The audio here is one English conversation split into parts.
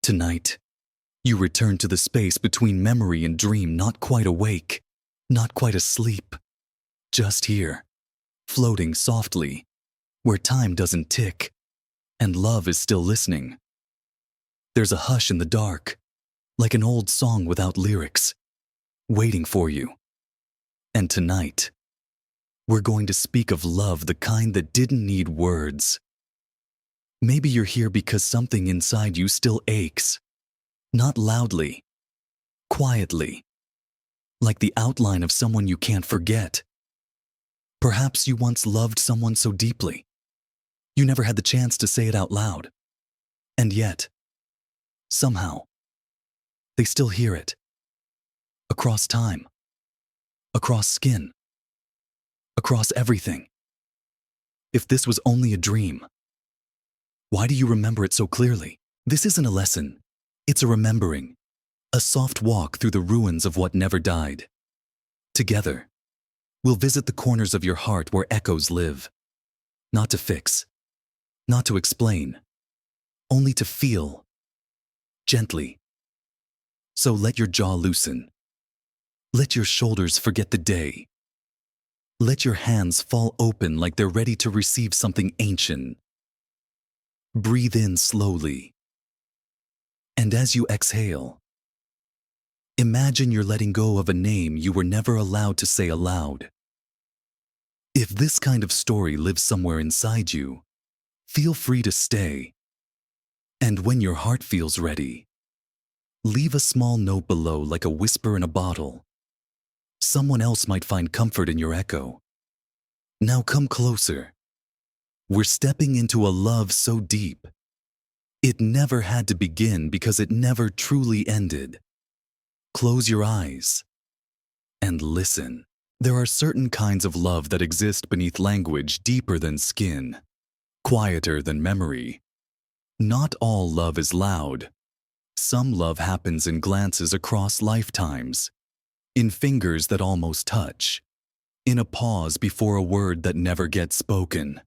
Tonight, you return to the space between memory and dream, not quite awake, not quite asleep, just here, floating softly, where time doesn't tick, and love is still listening. There's a hush in the dark, like an old song without lyrics, waiting for you. And tonight, we're going to speak of love, the kind that didn't need words. Maybe you're here because something inside you still aches, not loudly, quietly, like the outline of someone you can't forget. Perhaps you once loved someone so deeply, you never had the chance to say it out loud. And yet, somehow, they still hear it. Across time, across skin, across everything. If this was only a dream, why do you remember it so clearly? This isn't a lesson. It's a remembering, a soft walk through the ruins of what never died. Together, we'll visit the corners of your heart where echoes live. Not to fix, not to explain, only to feel, gently. So let your jaw loosen. Let your shoulders forget the day. Let your hands fall open like they're ready to receive something ancient. Breathe in slowly. And as you exhale, imagine you're letting go of a name you were never allowed to say aloud. If this kind of story lives somewhere inside you, feel free to stay. And when your heart feels ready, leave a small note below, like a whisper in a bottle. Someone else might find comfort in your echo. Now come closer. We're stepping into a love so deep, it never had to begin because it never truly ended. Close your eyes and listen. There are certain kinds of love that exist beneath language, deeper than skin, quieter than memory. Not all love is loud. Some love happens in glances across lifetimes, in fingers that almost touch, in a pause before a word that never gets spoken.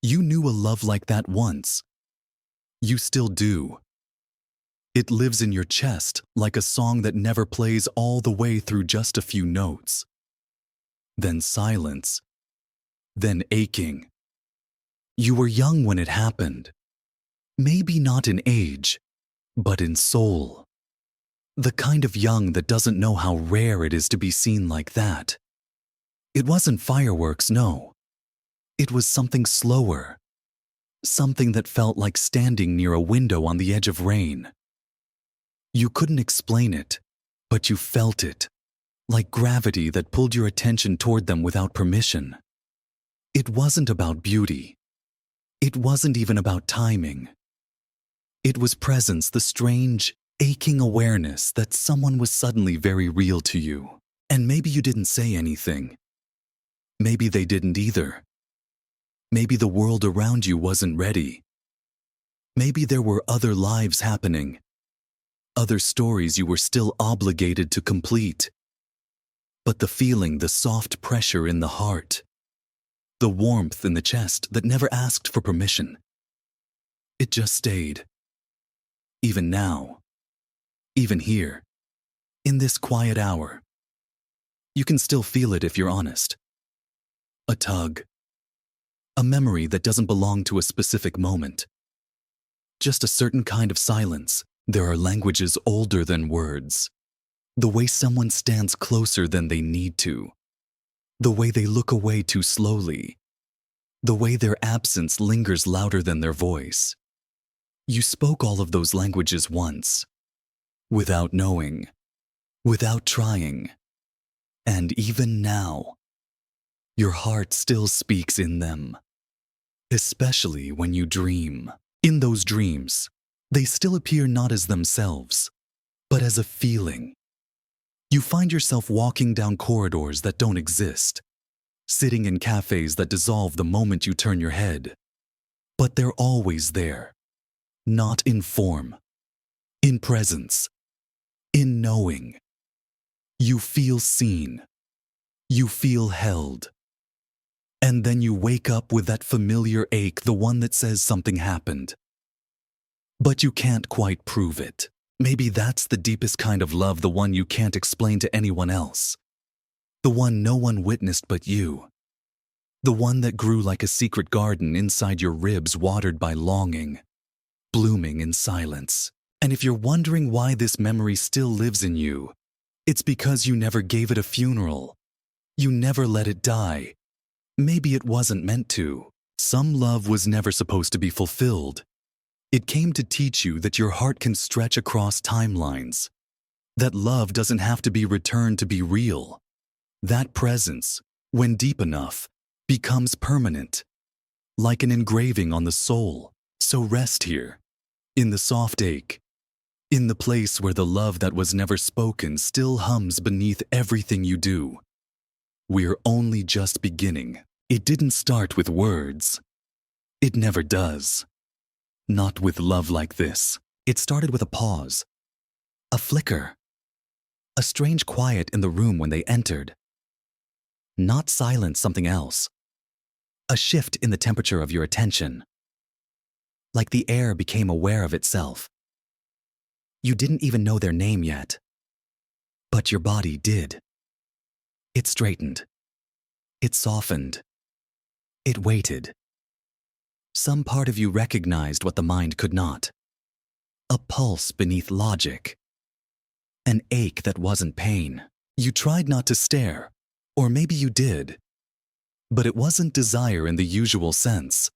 You knew a love like that once. You still do. It lives in your chest like a song that never plays all the way through just a few notes. Then silence. Then aching. You were young when it happened. Maybe not in age, but in soul. The kind of young that doesn't know how rare it is to be seen like that. It wasn't fireworks, no. It was something slower. Something that felt like standing near a window on the edge of rain. You couldn't explain it, but you felt it, like gravity that pulled your attention toward them without permission. It wasn't about beauty. It wasn't even about timing. It was presence, the strange, aching awareness that someone was suddenly very real to you. And maybe you didn't say anything. Maybe they didn't either. Maybe the world around you wasn't ready. Maybe there were other lives happening, other stories you were still obligated to complete. But the feeling, the soft pressure in the heart, the warmth in the chest that never asked for permission, it just stayed. Even now, even here, in this quiet hour, you can still feel it if you're honest. A tug. A memory that doesn't belong to a specific moment. Just a certain kind of silence. There are languages older than words. The way someone stands closer than they need to. The way they look away too slowly. The way their absence lingers louder than their voice. You spoke all of those languages once. Without knowing. Without trying. And even now, your heart still speaks in them. Especially when you dream. In those dreams, they still appear not as themselves, but as a feeling. You find yourself walking down corridors that don't exist, sitting in cafes that dissolve the moment you turn your head. But they're always there, not in form, in presence, in knowing. You feel seen. You feel held. And then you wake up with that familiar ache, the one that says something happened. But you can't quite prove it. Maybe that's the deepest kind of love, the one you can't explain to anyone else. The one no one witnessed but you. The one that grew like a secret garden inside your ribs, watered by longing, blooming in silence. And if you're wondering why this memory still lives in you, it's because you never gave it a funeral. You never let it die. Maybe it wasn't meant to. Some love was never supposed to be fulfilled. It came to teach you that your heart can stretch across timelines, that love doesn't have to be returned to be real. That presence, when deep enough, becomes permanent, like an engraving on the soul. So rest here, in the soft ache, in the place where the love that was never spoken still hums beneath everything you do. We're only just beginning. It didn't start with words. It never does. Not with love like this. It started with a pause, a flicker, a strange quiet in the room when they entered. Not silence, something else. A shift in the temperature of your attention. Like the air became aware of itself. You didn't even know their name yet. But your body did. It straightened. It softened. It waited. Some part of you recognized what the mind could not. A pulse beneath logic. An ache that wasn't pain. You tried not to stare, or maybe you did. But it wasn't desire in the usual sense.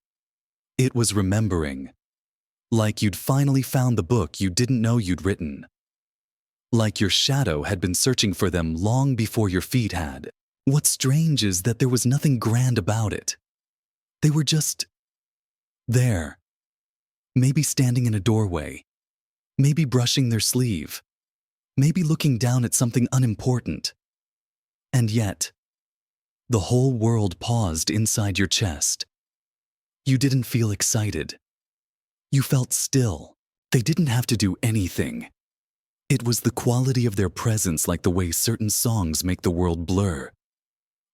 It was remembering. Like you'd finally found the book you didn't know you'd written. Like your shadow had been searching for them long before your feet had. What's strange is that there was nothing grand about it. They were just there. Maybe standing in a doorway. Maybe brushing their sleeve. Maybe looking down at something unimportant. And yet, the whole world paused inside your chest. You didn't feel excited. You felt still. They didn't have to do anything. It was the quality of their presence, like the way certain songs make the world blur.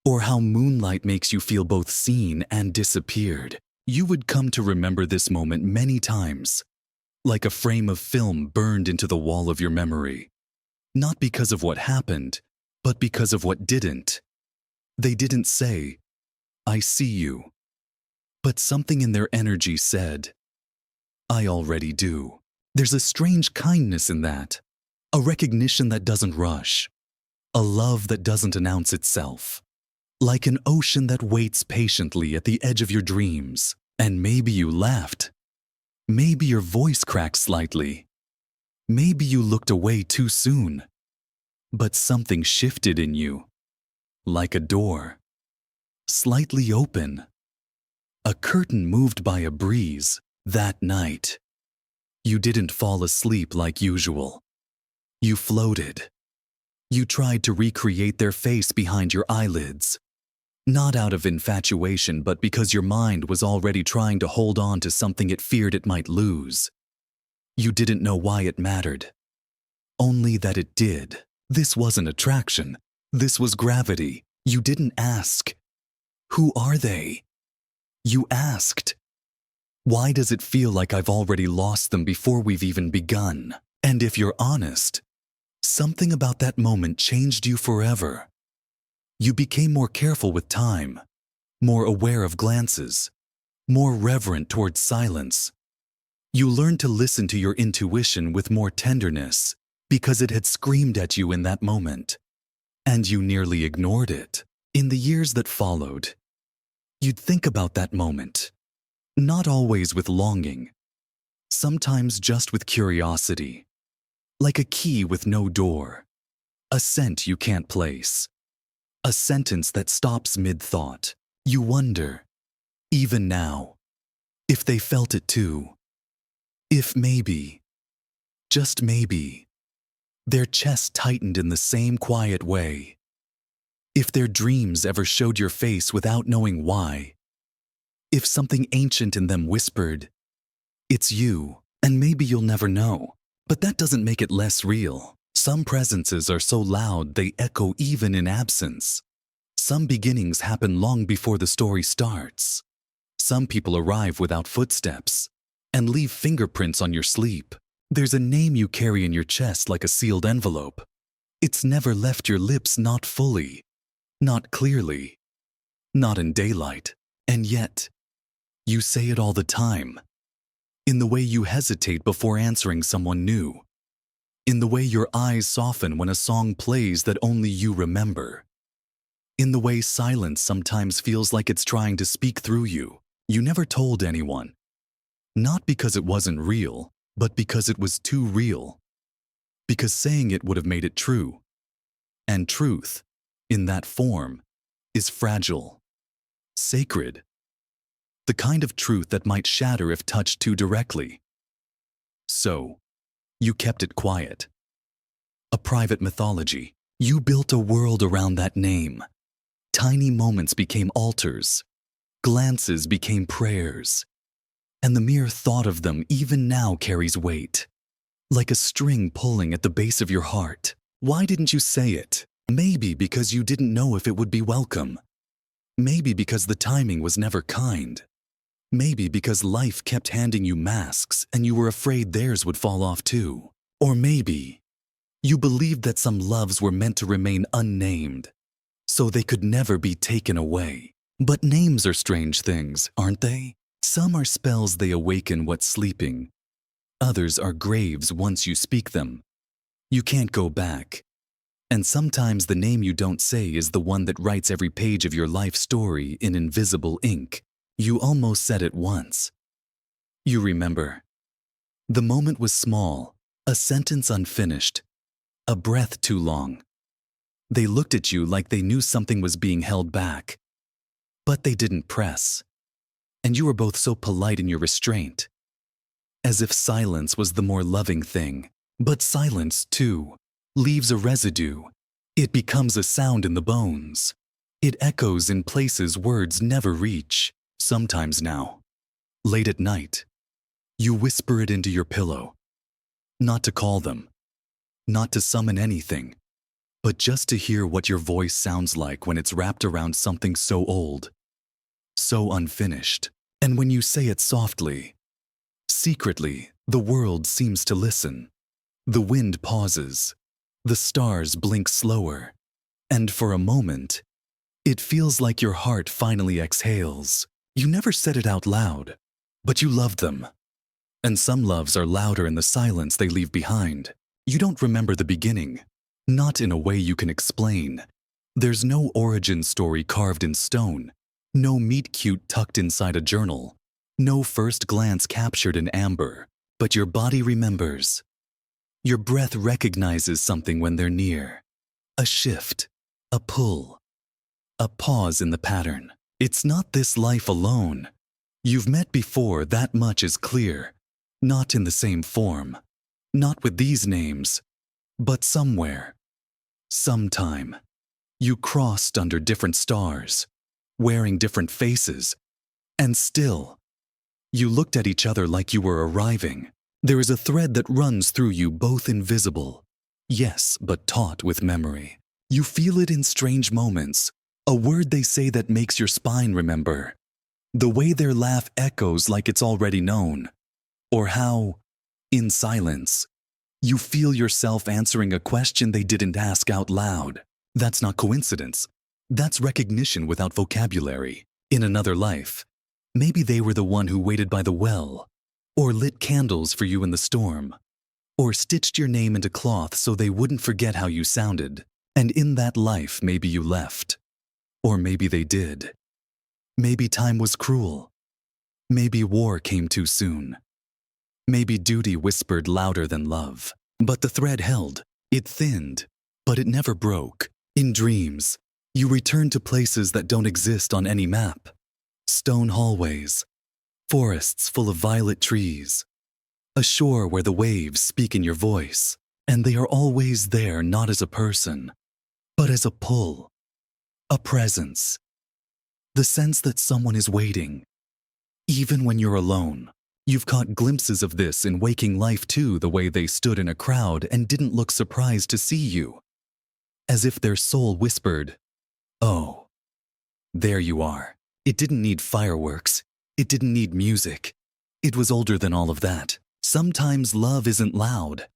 Or how moonlight makes you feel both seen and disappeared. You would come to remember this moment many times, like a frame of film burned into the wall of your memory. Not because of what happened, but because of what didn't. They didn't say, "I see you." But something in their energy said, "I already do." There's a strange kindness in that. A recognition that doesn't rush. A love that doesn't announce itself. Like an ocean that waits patiently at the edge of your dreams. And maybe you laughed. Maybe your voice cracked slightly. Maybe you looked away too soon. But something shifted in you. Like a door. Slightly open. A curtain moved by a breeze. That night, you didn't fall asleep like usual. You floated. You tried to recreate their face behind your eyelids. Not out of infatuation, but because your mind was already trying to hold on to something it feared it might lose. You didn't know why it mattered. Only that it did. This wasn't attraction. This was gravity. You didn't ask, "Who are they?" You asked, "Why does it feel like I've already lost them before we've even begun?" And if you're honest, something about that moment changed you forever. You became more careful with time, more aware of glances, more reverent towards silence. You learned to listen to your intuition with more tenderness because it had screamed at you in that moment, and you nearly ignored it. In the years that followed, you'd think about that moment, not always with longing, sometimes just with curiosity, like a key with no door, a scent you can't place. A sentence that stops mid-thought. You wonder, even now, if they felt it too. If maybe, just maybe, their chest tightened in the same quiet way. If their dreams ever showed your face without knowing why. If something ancient in them whispered, "It's you," and maybe you'll never know. But that doesn't make it less real. Some presences are so loud they echo even in absence. Some beginnings happen long before the story starts. Some people arrive without footsteps. and leave fingerprints on your sleep. There's a name you carry in your chest like a sealed envelope. It's never left your lips, not fully, not clearly, not in daylight. And yet, you say it all the time. In the way you hesitate before answering someone new. In the way your eyes soften when a song plays that only you remember. In the way silence sometimes feels like it's trying to speak through you. You never told anyone. Not because it wasn't real, but because it was too real. Because saying it would have made it true. And truth, in that form, is fragile, sacred. The kind of truth that might shatter if touched too directly. So, you kept it quiet. A private mythology. You built a world around that name. Tiny moments became altars. Glances became prayers. And the mere thought of them even now carries weight. Like a string pulling at the base of your heart. Why didn't you say it? Maybe because you didn't know if it would be welcome. Maybe because the timing was never kind. Maybe because life kept handing you masks and you were afraid theirs would fall off too. Or maybe you believed that some loves were meant to remain unnamed, so they could never be taken away. But names are strange things, aren't they? Some are spells they awaken what's sleeping. Others are graves once you speak them. You can't go back. And sometimes the name you don't say is the one that writes every page of your life story in invisible ink. You almost said it once. You remember. The moment was small, a sentence unfinished, a breath too long. They looked at you like they knew something was being held back. But they didn't press. And you were both so polite in your restraint. As if silence was the more loving thing. But silence, too, leaves a residue. It becomes a sound in the bones. It echoes in places words never reach. Sometimes now, late at night, you whisper it into your pillow. Not to call them, not to summon anything, but just to hear what your voice sounds like when it's wrapped around something so old, so unfinished. And when you say it softly, secretly, the world seems to listen. The wind pauses, the stars blink slower, and for a moment, it feels like your heart finally exhales. You never said it out loud, but you loved them. And some loves are louder in the silence they leave behind. You don't remember the beginning, not in a way you can explain. There's no origin story carved in stone, no meet-cute tucked inside a journal, no first glance captured in amber, but your body remembers. Your breath recognizes something when they're near. A shift, a pull, a pause in the pattern. It's not this life alone. You've met before, that much is clear. Not in the same form. Not with these names. But somewhere. Sometime. You crossed under different stars, wearing different faces. And still, you looked at each other like you were arriving. There is a thread that runs through you, both invisible. Yes, but taut with memory. You feel it in strange moments. A word they say that makes your spine remember. The way their laugh echoes like it's already known. Or how, in silence, you feel yourself answering a question they didn't ask out loud. That's not coincidence. That's recognition without vocabulary. In another life, maybe they were the one who waited by the well, or lit candles for you in the storm, or stitched your name into cloth so they wouldn't forget how you sounded. And in that life, maybe you left. Or maybe they did. Maybe time was cruel. Maybe war came too soon. Maybe duty whispered louder than love. But the thread held. It thinned, but it never broke. In dreams, you return to places that don't exist on any map. Stone hallways, forests full of violet trees, a shore where the waves speak in your voice. And they are always there, not as a person, but as a pull. A presence. The sense that someone is waiting. Even when you're alone. You've caught glimpses of this in waking life too, the way they stood in a crowd and didn't look surprised to see you. As if their soul whispered, "Oh, there you are." It didn't need fireworks. It didn't need music. It was older than all of that. Sometimes love isn't loud.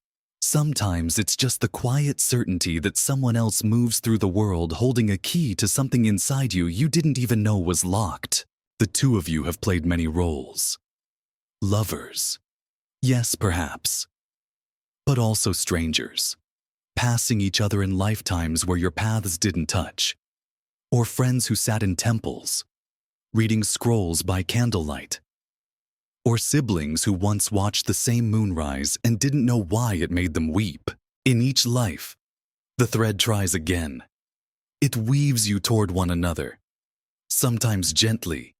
Sometimes it's just the quiet certainty that someone else moves through the world holding a key to something inside you didn't even know was locked. The two of you have played many roles. Lovers. Yes, perhaps. But also strangers. Passing each other in lifetimes where your paths didn't touch. Or friends who sat in temples, reading scrolls by candlelight. Or siblings who once watched the same moonrise and didn't know why it made them weep. In each life, the thread tries again. It weaves you toward one another, sometimes gently,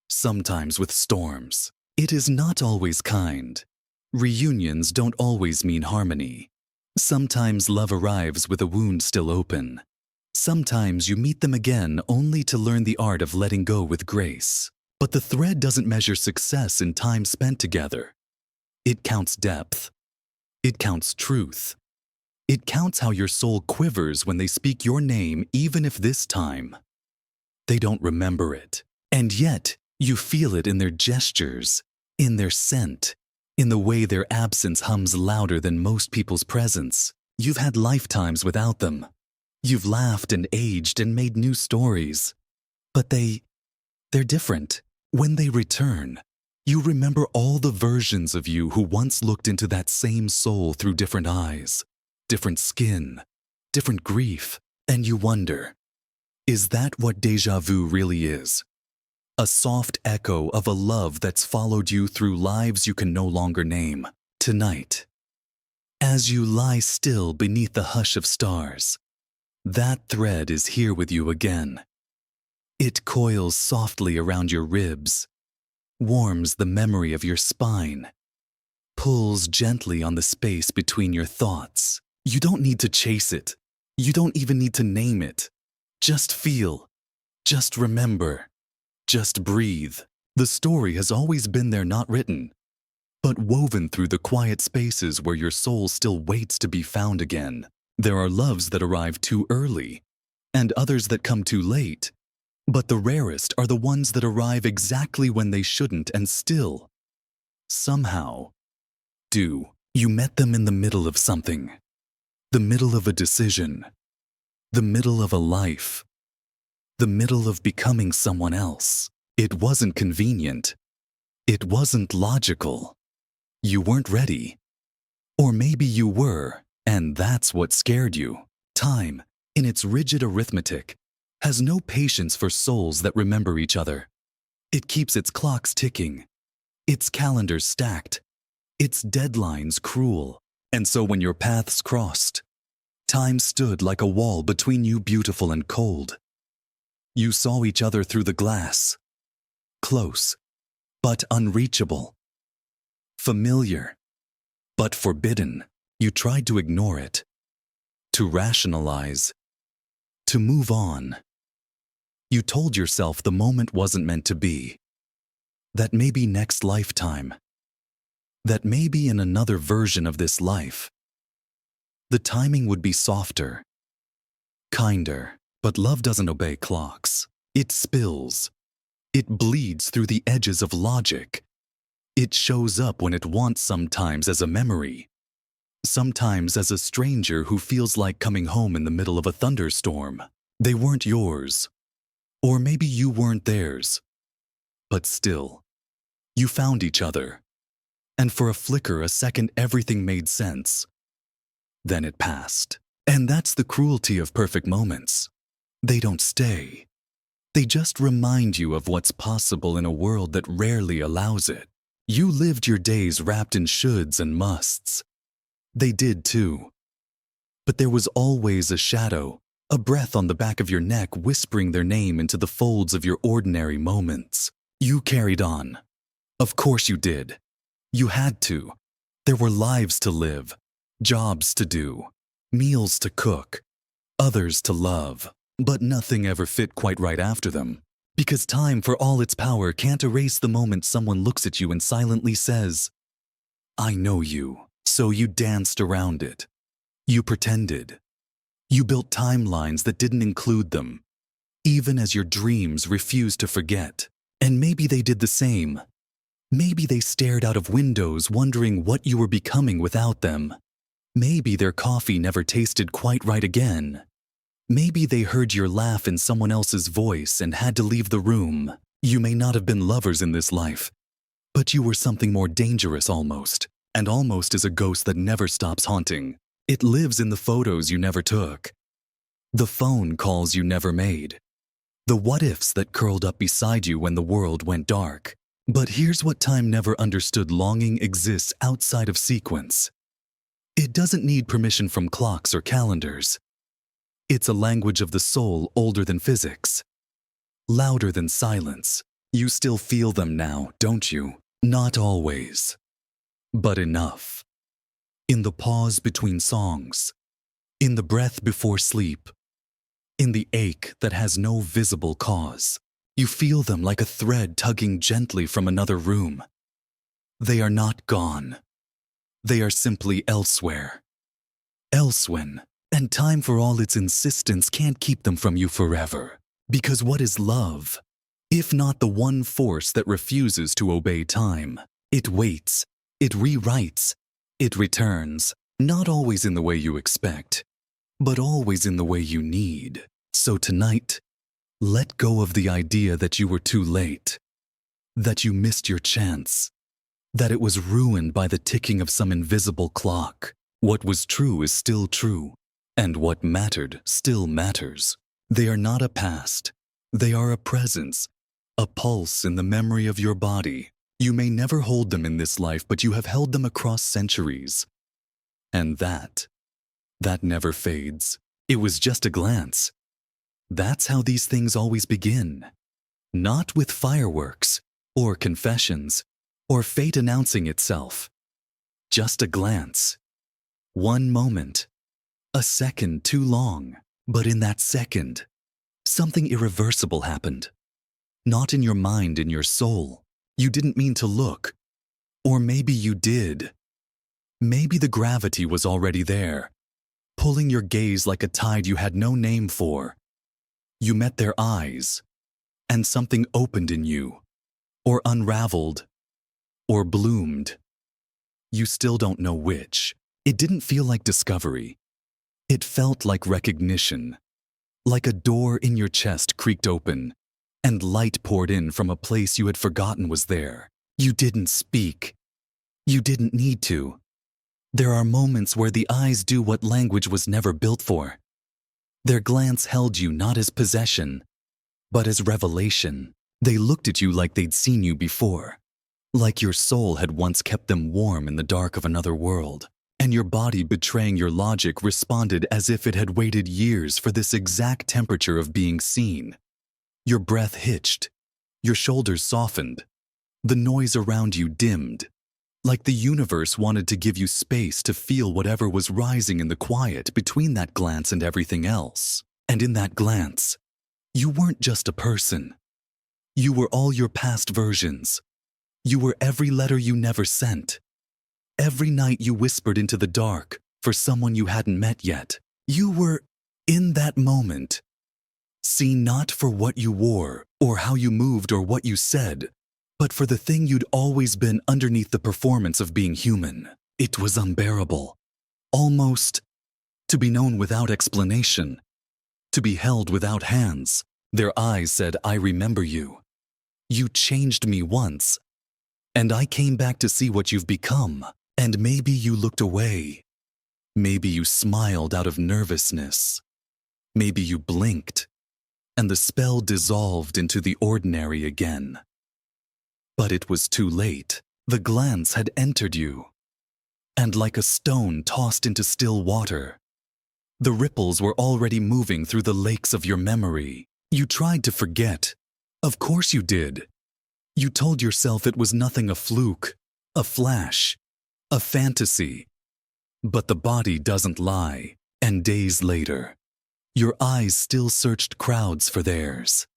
sometimes with storms. It is not always kind. Reunions don't always mean harmony. Sometimes love arrives with a wound still open. Sometimes you meet them again only to learn the art of letting go with grace. But the thread doesn't measure success in time spent together. It counts depth. It counts truth. It counts how your soul quivers when they speak your name, even if this time they don't remember it. And yet, you feel it in their gestures, in their scent, in the way their absence hums louder than most people's presence. You've had lifetimes without them. You've laughed and aged and made new stories. But they're different. When they return, you remember all the versions of you who once looked into that same soul through different eyes, different skin, different grief, and you wonder, is that what déjà vu really is? A soft echo of a love that's followed you through lives you can no longer name. Tonight, as you lie still beneath the hush of stars, that thread is here with you again. It coils softly around your ribs, warms the memory of your spine, pulls gently on the space between your thoughts. You don't need to chase it. You don't even need to name it. Just feel. Just remember. Just breathe. The story has always been there, not written, but woven through the quiet spaces where your soul still waits to be found again. There are loves that arrive too early, and others that come too late. But the rarest are the ones that arrive exactly when they shouldn't and still, somehow, do. You met them in the middle of something. The middle of a decision. The middle of a life. The middle of becoming someone else. It wasn't convenient. It wasn't logical. You weren't ready. Or maybe you were, and that's what scared you. Time, in its rigid arithmetic, has no patience for souls that remember each other. It keeps its clocks ticking, its calendars stacked, its deadlines cruel. And so when your paths crossed, time stood like a wall between you, beautiful and cold. You saw each other through the glass, close, but unreachable. Familiar, but forbidden. You tried to ignore it, to rationalize, to move on. You told yourself the moment wasn't meant to be, that maybe next lifetime, that maybe in another version of this life, the timing would be softer, kinder. But love doesn't obey clocks. It spills. It bleeds through the edges of logic. It shows up when it wants, sometimes as a memory, sometimes as a stranger who feels like coming home in the middle of a thunderstorm. They weren't yours. Or maybe you weren't theirs. But still, you found each other. And for a flicker, a second, everything made sense. Then it passed. And that's the cruelty of perfect moments. They don't stay. They just remind you of what's possible in a world that rarely allows it. You lived your days wrapped in shoulds and musts. They did too. But there was always a shadow, a breath on the back of your neck whispering their name into the folds of your ordinary moments. You carried on. Of course you did. You had to. There were lives to live, jobs to do, meals to cook, others to love. But nothing ever fit quite right after them. Because time, for all its power, can't erase the moment someone looks at you and silently says, "I know you." So you danced around it. You pretended. You built timelines that didn't include them, even as your dreams refused to forget. And maybe they did the same. Maybe they stared out of windows wondering what you were becoming without them. Maybe their coffee never tasted quite right again. Maybe they heard your laugh in someone else's voice and had to leave the room. You may not have been lovers in this life, but you were something more dangerous almost. And almost is a ghost that never stops haunting. It lives in the photos you never took, the phone calls you never made, the what-ifs that curled up beside you when the world went dark. But here's what time never understood: longing exists outside of sequence. It doesn't need permission from clocks or calendars. It's a language of the soul older than physics, louder than silence. You still feel them now, don't you? Not always, but enough. In the pause between songs, in the breath before sleep, in the ache that has no visible cause. You feel them like a thread tugging gently from another room. They are not gone. They are simply elsewhere. Elsewhen. And time, for all its insistence, can't keep them from you forever. Because what is love, if not the one force that refuses to obey time? It waits, it rewrites, it returns, not always in the way you expect, but always in the way you need. So tonight, let go of the idea that you were too late, that you missed your chance, that it was ruined by the ticking of some invisible clock. What was true is still true, and what mattered still matters. They are not a past. They are a presence, a pulse in the memory of your body. You may never hold them in this life, but you have held them across centuries. And that never fades. It was just a glance. That's how these things always begin. Not with fireworks, or confessions, or fate announcing itself. Just a glance. One moment. A second too long. But in that second, something irreversible happened. Not in your mind, in your soul. You didn't mean to look. Or maybe you did. Maybe the gravity was already there, pulling your gaze like a tide you had no name for. You met their eyes, and something opened in you, or unraveled, or bloomed. You still don't know which. It didn't feel like discovery. It felt like recognition, like a door in your chest creaked open, and light poured in from a place you had forgotten was there. You didn't speak. You didn't need to. There are moments where the eyes do what language was never built for. Their glance held you not as possession, but as revelation. They looked at you like they'd seen you before, like your soul had once kept them warm in the dark of another world, and your body, betraying your logic, responded as if it had waited years for this exact temperature of being seen. Your breath hitched, your shoulders softened, the noise around you dimmed, like the universe wanted to give you space to feel whatever was rising in the quiet between that glance and everything else. And in that glance, you weren't just a person. You were all your past versions. You were every letter you never sent, every night you whispered into the dark for someone you hadn't met yet. You were, in that moment, seen not for what you wore or how you moved or what you said, but for the thing you'd always been underneath the performance of being human. It was unbearable, almost, to be known without explanation, to be held without hands. Their eyes said, "I remember you. You changed me once, and I came back to see what you've become." And maybe you looked away. Maybe you smiled out of nervousness. Maybe you blinked, and the spell dissolved into the ordinary again. But it was too late. The glance had entered you, and like a stone tossed into still water, the ripples were already moving through the lakes of your memory. You tried to forget. Of course you did. You told yourself it was nothing, a fluke, a flash, a fantasy. But the body doesn't lie, and days later, your eyes still searched crowds for theirs.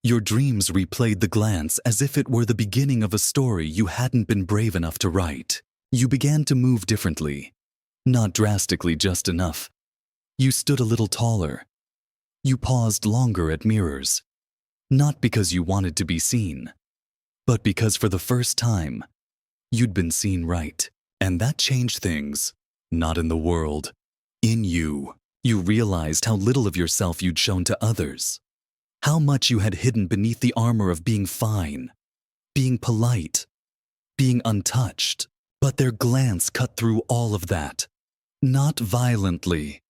Your dreams replayed the glance as if it were the beginning of a story you hadn't been brave enough to write. You began to move differently, not drastically, just enough. You stood a little taller. You paused longer at mirrors, not because you wanted to be seen, but because for the first time, you'd been seen right. And that changed things. Not in the world. In you. You realized how little of yourself you'd shown to others. How much you had hidden beneath the armor of being fine, being polite, being untouched. But their glance cut through all of that. Not violently,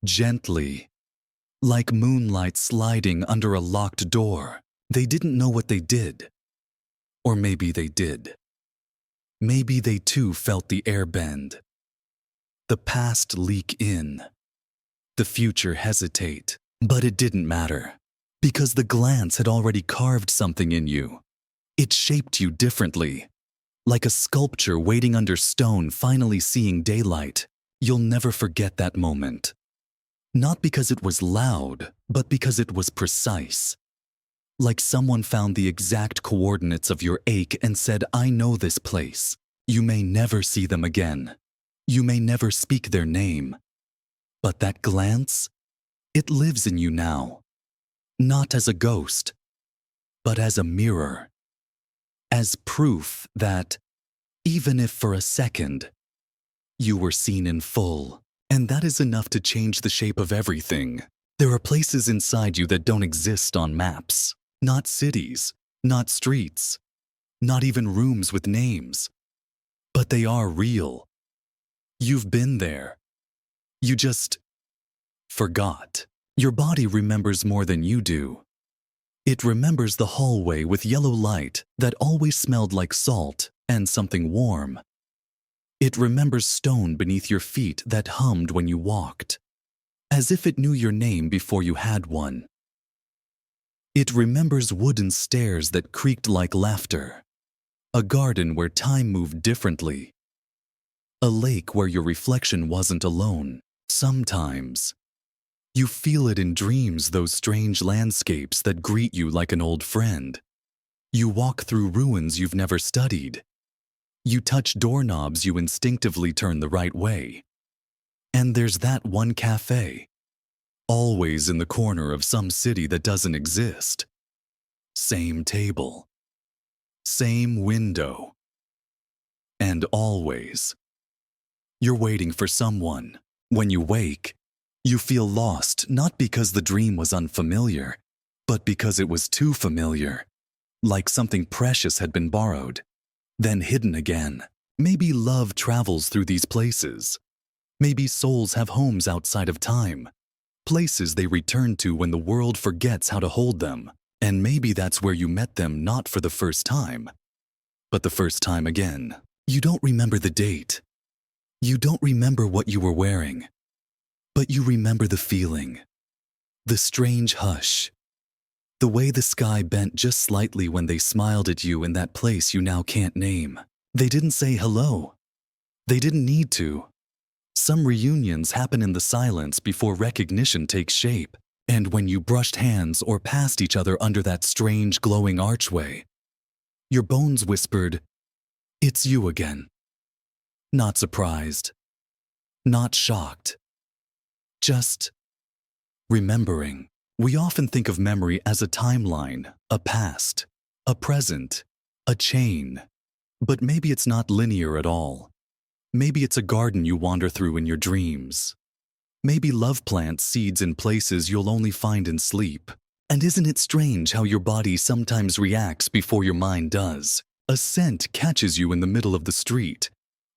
gently, like moonlight sliding under a locked door. They didn't know what they did. Or maybe they did. Maybe they too felt the air bend. The past leak in. The future hesitate. But it didn't matter. Because the glance had already carved something in you. It shaped you differently. Like a sculpture waiting under stone finally seeing daylight. You'll never forget that moment. Not because it was loud, but because it was precise. Like someone found the exact coordinates of your ache and said, I know this place. You may never see them again. You may never speak their name. But that glance, it lives in you now. Not as a ghost, but as a mirror. As proof that, even if for a second, you were seen in full. And that is enough to change the shape of everything. There are places inside you that don't exist on maps. Not cities, not streets, not even rooms with names. But they are real. You've been there. You just forgot. Your body remembers more than you do. It remembers the hallway with yellow light that always smelled like salt and something warm. It remembers stone beneath your feet that hummed when you walked, as if it knew your name before you had one. It remembers wooden stairs that creaked like laughter, a garden where time moved differently, a lake where your reflection wasn't alone. Sometimes, you feel it in dreams, those strange landscapes that greet you like an old friend. You walk through ruins you've never studied. You touch doorknobs you instinctively turn the right way. And there's that one cafe, always in the corner of some city that doesn't exist. Same table, same window. And always, you're waiting for someone. When you wake, you feel lost, not because the dream was unfamiliar, but because it was too familiar. Like something precious had been borrowed, then hidden again. Maybe love travels through these places. Maybe souls have homes outside of time, places they return to when the world forgets how to hold them. And maybe that's where you met them, not for the first time, but the first time again. You don't remember the date. You don't remember what you were wearing, but you remember the feeling, the strange hush, the way the sky bent just slightly when they smiled at you in that place you now can't name. They didn't say hello. They didn't need to. Some reunions happen in the silence before recognition takes shape. And when you brushed hands or passed each other under that strange glowing archway, your bones whispered, "It's you again." Not surprised, not shocked, just remembering. We often think of memory as a timeline, a past, a present, a chain. But maybe it's not linear at all. Maybe it's a garden you wander through in your dreams. Maybe love plants seeds in places you'll only find in sleep. And isn't it strange how your body sometimes reacts before your mind does? A scent catches you in the middle of the street,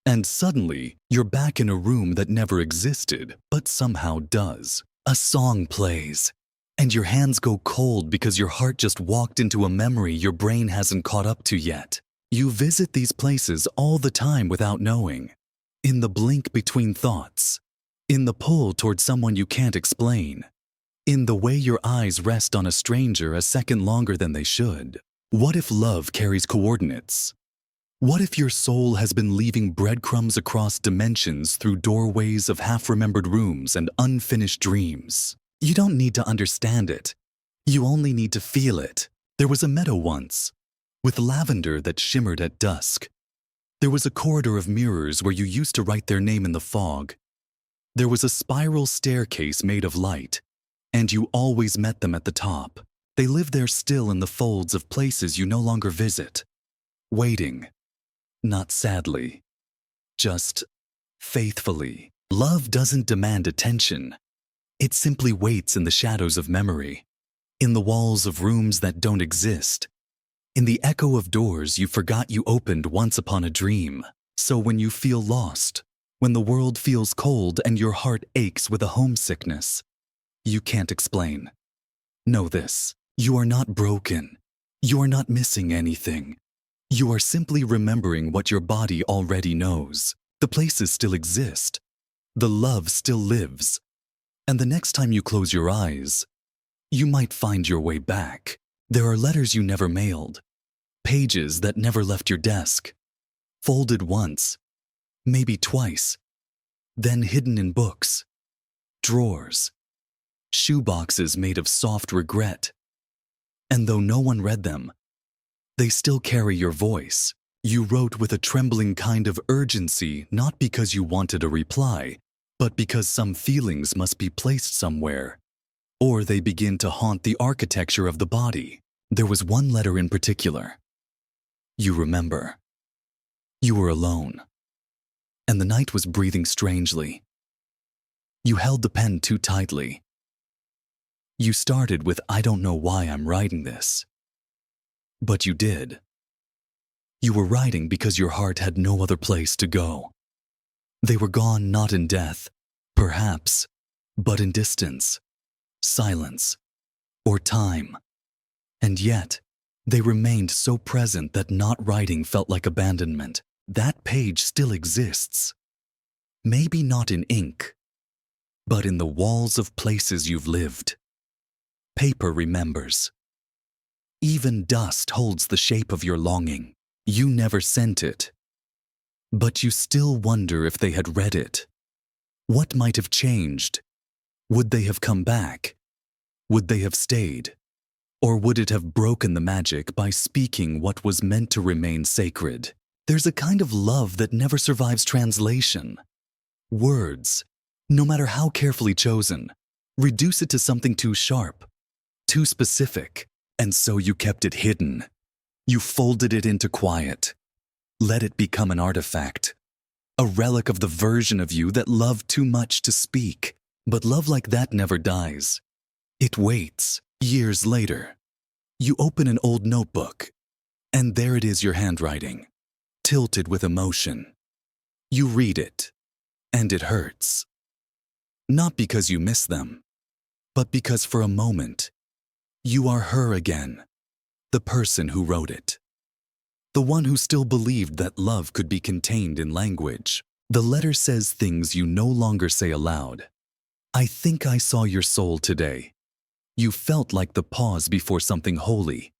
and suddenly you're back in a room that never existed, but somehow does. A song plays, and your hands go cold because your heart just walked into a memory your brain hasn't caught up to yet. You visit these places all the time without knowing, in the blink between thoughts, in the pull toward someone you can't explain, in the way your eyes rest on a stranger a second longer than they should. What if love carries coordinates? What if your soul has been leaving breadcrumbs across dimensions through doorways of half-remembered rooms and unfinished dreams? You don't need to understand it. You only need to feel it. There was a meadow once, with lavender that shimmered at dusk. There was a corridor of mirrors where you used to write their name in the fog. There was a spiral staircase made of light, and you always met them at the top. They live there still in the folds of places you no longer visit. waiting, not sadly, just faithfully. Love doesn't demand attention. It simply waits in the shadows of memory, in the walls of rooms that don't exist, in the echo of doors you forgot you opened once upon a dream. So when you feel lost, when the world feels cold and your heart aches with a homesickness, you can't explain. Know this: you are not broken. You are not missing anything. You are simply remembering what your body already knows. The places still exist. The love still lives. And the next time you close your eyes, you might find your way back. There are letters you never mailed, pages that never left your desk, folded once, maybe twice, then hidden in books, drawers, shoeboxes made of soft regret. And though no one read them, they still carry your voice. You wrote with a trembling kind of urgency, not because you wanted a reply, but because some feelings must be placed somewhere, or they begin to haunt the architecture of the body. There was one letter in particular. You remember. You were alone, and the night was breathing strangely. You held the pen too tightly. You started with, "I don't know why I'm writing this." But you did. You were writing because your heart had no other place to go. They were gone not in death, perhaps, but in distance, silence, or time. And yet, they remained so present that not writing felt like abandonment. That page still exists. Maybe not in ink, but in the walls of places you've lived. Paper remembers. Even dust holds the shape of your longing. You never sent it, but you still wonder if they had read it. What might have changed? Would they have come back? Would they have stayed? Or would it have broken the magic by speaking what was meant to remain sacred? There's a kind of love that never survives translation. Words, no matter how carefully chosen, reduce it to something too sharp, too specific, and so you kept it hidden. You folded it into quiet, let it become an artifact, a relic of the version of you that loved too much to speak. But love like that never dies. It waits. Years later, you open an old notebook, and there it is, your handwriting, tilted with emotion. You read it, and it hurts. Not because you miss them, but because for a moment, you are her again, the person who wrote it. The one who still believed that love could be contained in language. The letter says things you no longer say aloud. I think I saw your soul today. You felt like the pause before something holy.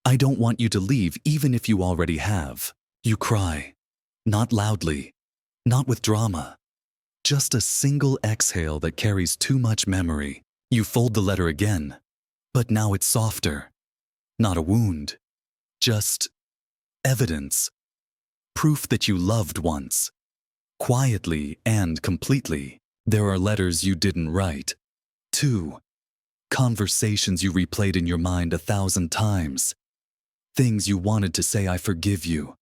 I don't want you to leave even if you already have. You cry. Not loudly. Not with drama. Just a single exhale that carries too much memory. You fold the letter again, but now it's softer. Not a wound. Just evidence. Proof that you loved once. Quietly and completely. There are letters you didn't write. 2. Conversations you replayed in your mind 1,000 times. Things you wanted to say, I forgive you.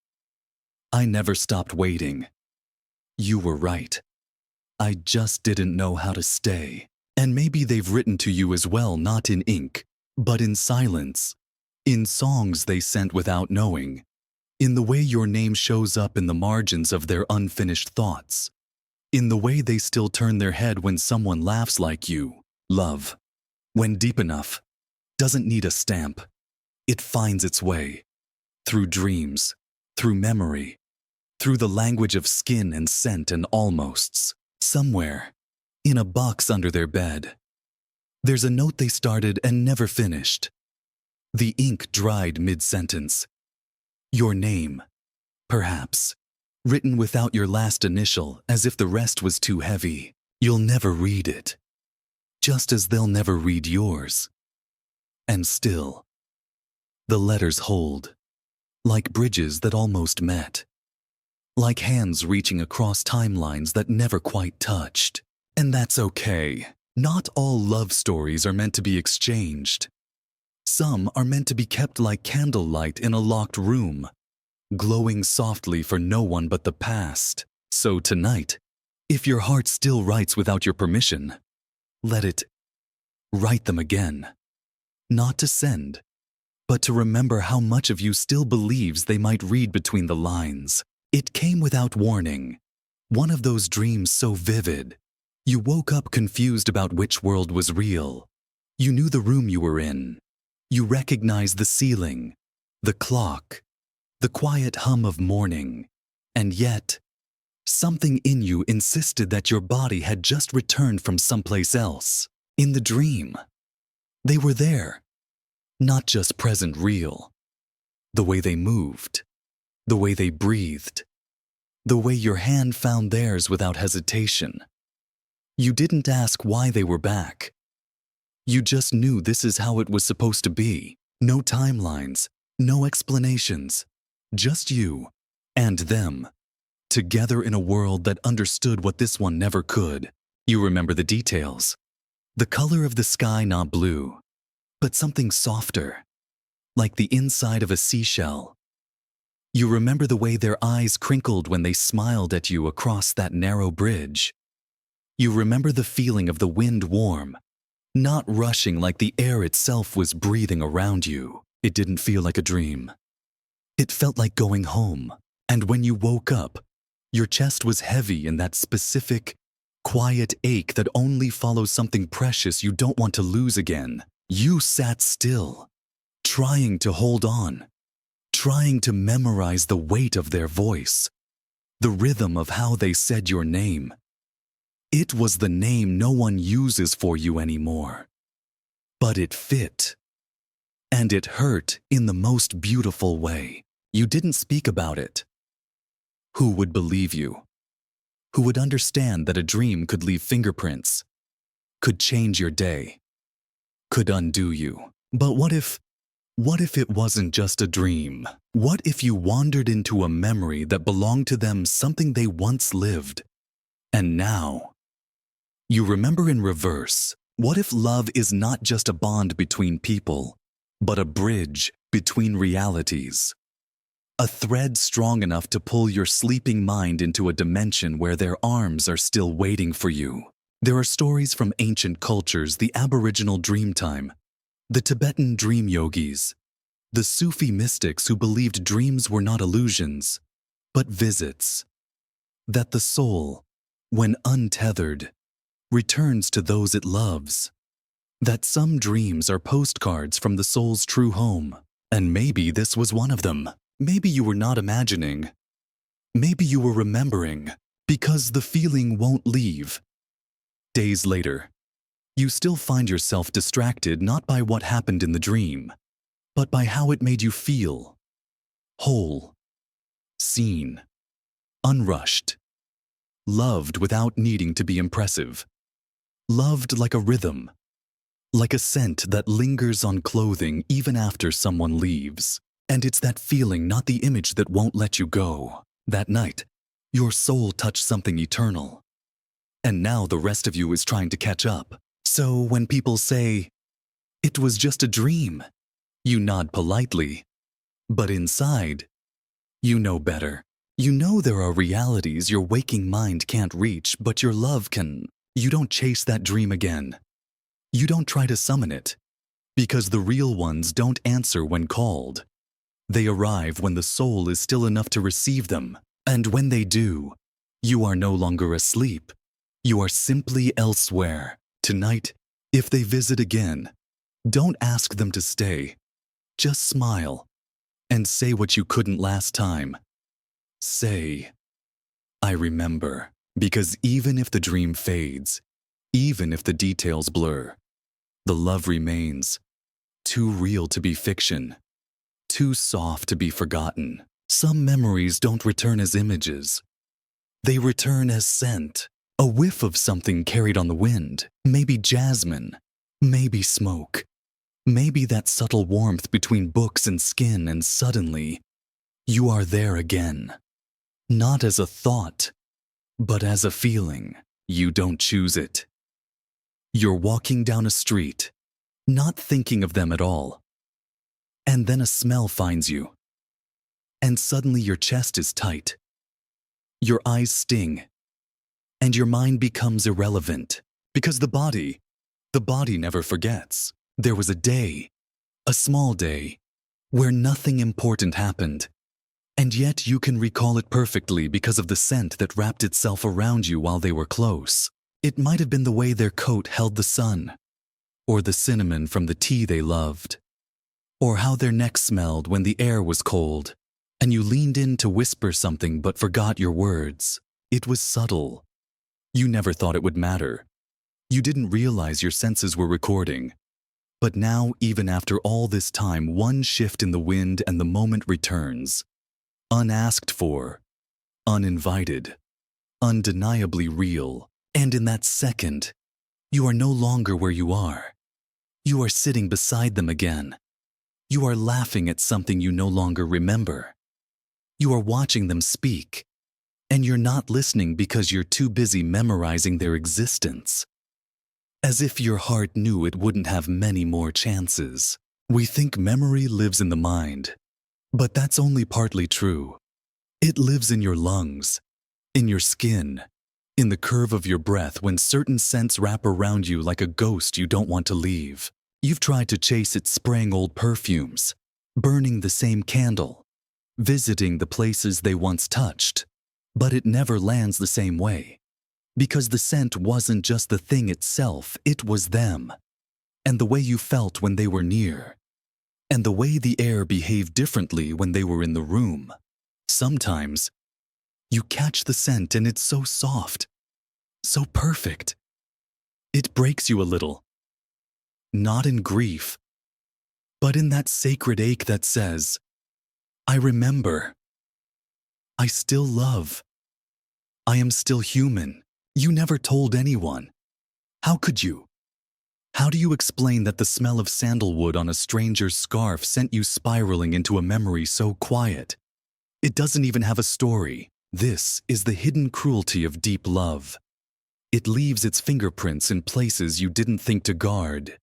I never stopped waiting. You were right. I just didn't know how to stay. And maybe they've written to you as well, not in ink, but in silence. In songs they sent without knowing. In the way your name shows up in the margins of their unfinished thoughts. In the way they still turn their head when someone laughs like you. Love, when deep enough, doesn't need a stamp. It finds its way. Through dreams, through memory, through the language of skin and scent and almosts. Somewhere, in a box under their bed, there's a note they started and never finished. The ink dried mid-sentence. Your name, perhaps, written without your last initial, as if the rest was too heavy. You'll never read it, just as they'll never read yours. And still, the letters hold, like bridges that almost met, like hands reaching across timelines that never quite touched. And that's okay. Not all love stories are meant to be exchanged. Some are meant to be kept like candlelight in a locked room, glowing softly for no one but the past. So tonight, if your heart still writes without your permission, let it write them again. Not to send, but to remember how much of you still believes they might read between the lines. It came without warning. One of those dreams so vivid. You woke up confused about which world was real. You knew the room you were in. You recognized the ceiling, the clock, the quiet hum of morning. And yet, something in you insisted that your body had just returned from someplace else. In the dream, they were there. Not just present real. The way they moved, the way they breathed, the way your hand found theirs without hesitation. You didn't ask why they were back. You just knew this is how it was supposed to be. No timelines, no explanations. Just you and them, together in a world that understood what this one never could. You remember the details. The color of the sky not blue, but something softer, like the inside of a seashell. You remember the way their eyes crinkled when they smiled at you across that narrow bridge. You remember the feeling of the wind warm, not rushing like the air itself was breathing around you. It didn't feel like a dream. It felt like going home. And when you woke up, your chest was heavy in that specific, quiet ache that only follows something precious you don't want to lose again. You sat still, trying to hold on, trying to memorize the weight of their voice, the rhythm of how they said your name. It was the name no one uses for you anymore. But it fit. And it hurt in the most beautiful way. You didn't speak about it. Who would believe you? Who would understand that a dream could leave fingerprints, could change your day, could undo you? But what if it wasn't just a dream? What if you wandered into a memory that belonged to them, something they once lived? And now, you remember in reverse. What if love is not just a bond between people, but a bridge between realities? A thread strong enough to pull your sleeping mind into a dimension where their arms are still waiting for you. There are stories from ancient cultures, the Aboriginal Dreamtime, the Tibetan dream yogis, the Sufi mystics who believed dreams were not illusions, but visits. That the soul, when untethered, returns to those it loves. That some dreams are postcards from the soul's true home. And maybe this was one of them. Maybe you were not imagining. Maybe you were remembering, because the feeling won't leave. Days later, you still find yourself distracted not by what happened in the dream, but by how it made you feel. Whole, seen, unrushed, loved without needing to be impressive. Loved like a rhythm, like a scent that lingers on clothing even after someone leaves. And it's that feeling, not the image, that won't let you go. That night, your soul touched something eternal. And now the rest of you is trying to catch up. So when people say, "It was just a dream," you nod politely. But inside, you know better. You know there are realities your waking mind can't reach, but your love can. You don't chase that dream again. You don't try to summon it, because the real ones don't answer when called. They arrive when the soul is still enough to receive them. And when they do, you are no longer asleep. You are simply elsewhere. Tonight, if they visit again, don't ask them to stay. Just smile and say what you couldn't last time. Say, "I remember." Because even if the dream fades, even if the details blur, the love remains. Too real to be fiction. Too soft to be forgotten. Some memories don't return as images. They return as scent. A whiff of something carried on the wind. Maybe jasmine. Maybe smoke. Maybe that subtle warmth between books and skin, and suddenly, you are there again. Not as a thought, but as a feeling. You don't choose it. You're walking down a street, not thinking of them at all. And then a smell finds you. and suddenly your chest is tight. Your eyes sting, and your mind becomes irrelevant. Because the body never forgets. There was a day, a small day, where nothing important happened. And yet you can recall it perfectly because of the scent that wrapped itself around you while they were close. It might have been the way their coat held the sun, or the cinnamon from the tea they loved, or how their neck smelled when the air was cold, and you leaned in to whisper something but forgot your words. It was subtle. You never thought it would matter. You didn't realize your senses were recording. But now, even after all this time, one shift in the wind and the moment returns. Unasked for, uninvited, undeniably real. And in that second, you are no longer where you are. You are sitting beside them again. You are laughing at something you no longer remember. You are watching them speak, and you're not listening because you're too busy memorizing their existence. As if your heart knew it wouldn't have many more chances. We think memory lives in the mind, but that's only partly true. It lives in your lungs, in your skin, in the curve of your breath when certain scents wrap around you like a ghost you don't want to leave. You've tried to chase it spraying old perfumes, burning the same candle, visiting the places they once touched, but it never lands the same way. Because the scent wasn't just the thing itself, it was them, and the way you felt when they were near, and the way the air behaved differently when they were in the room. Sometimes, you catch the scent and it's so soft, so perfect. It breaks you a little. Not in grief, but in that sacred ache that says, I remember. I still love. I am still human. You never told anyone. How could you? How do you explain that the smell of sandalwood on a stranger's scarf sent you spiraling into a memory so quiet? It doesn't even have a story. This is the hidden cruelty of deep love. It leaves its fingerprints in places you didn't think to guard.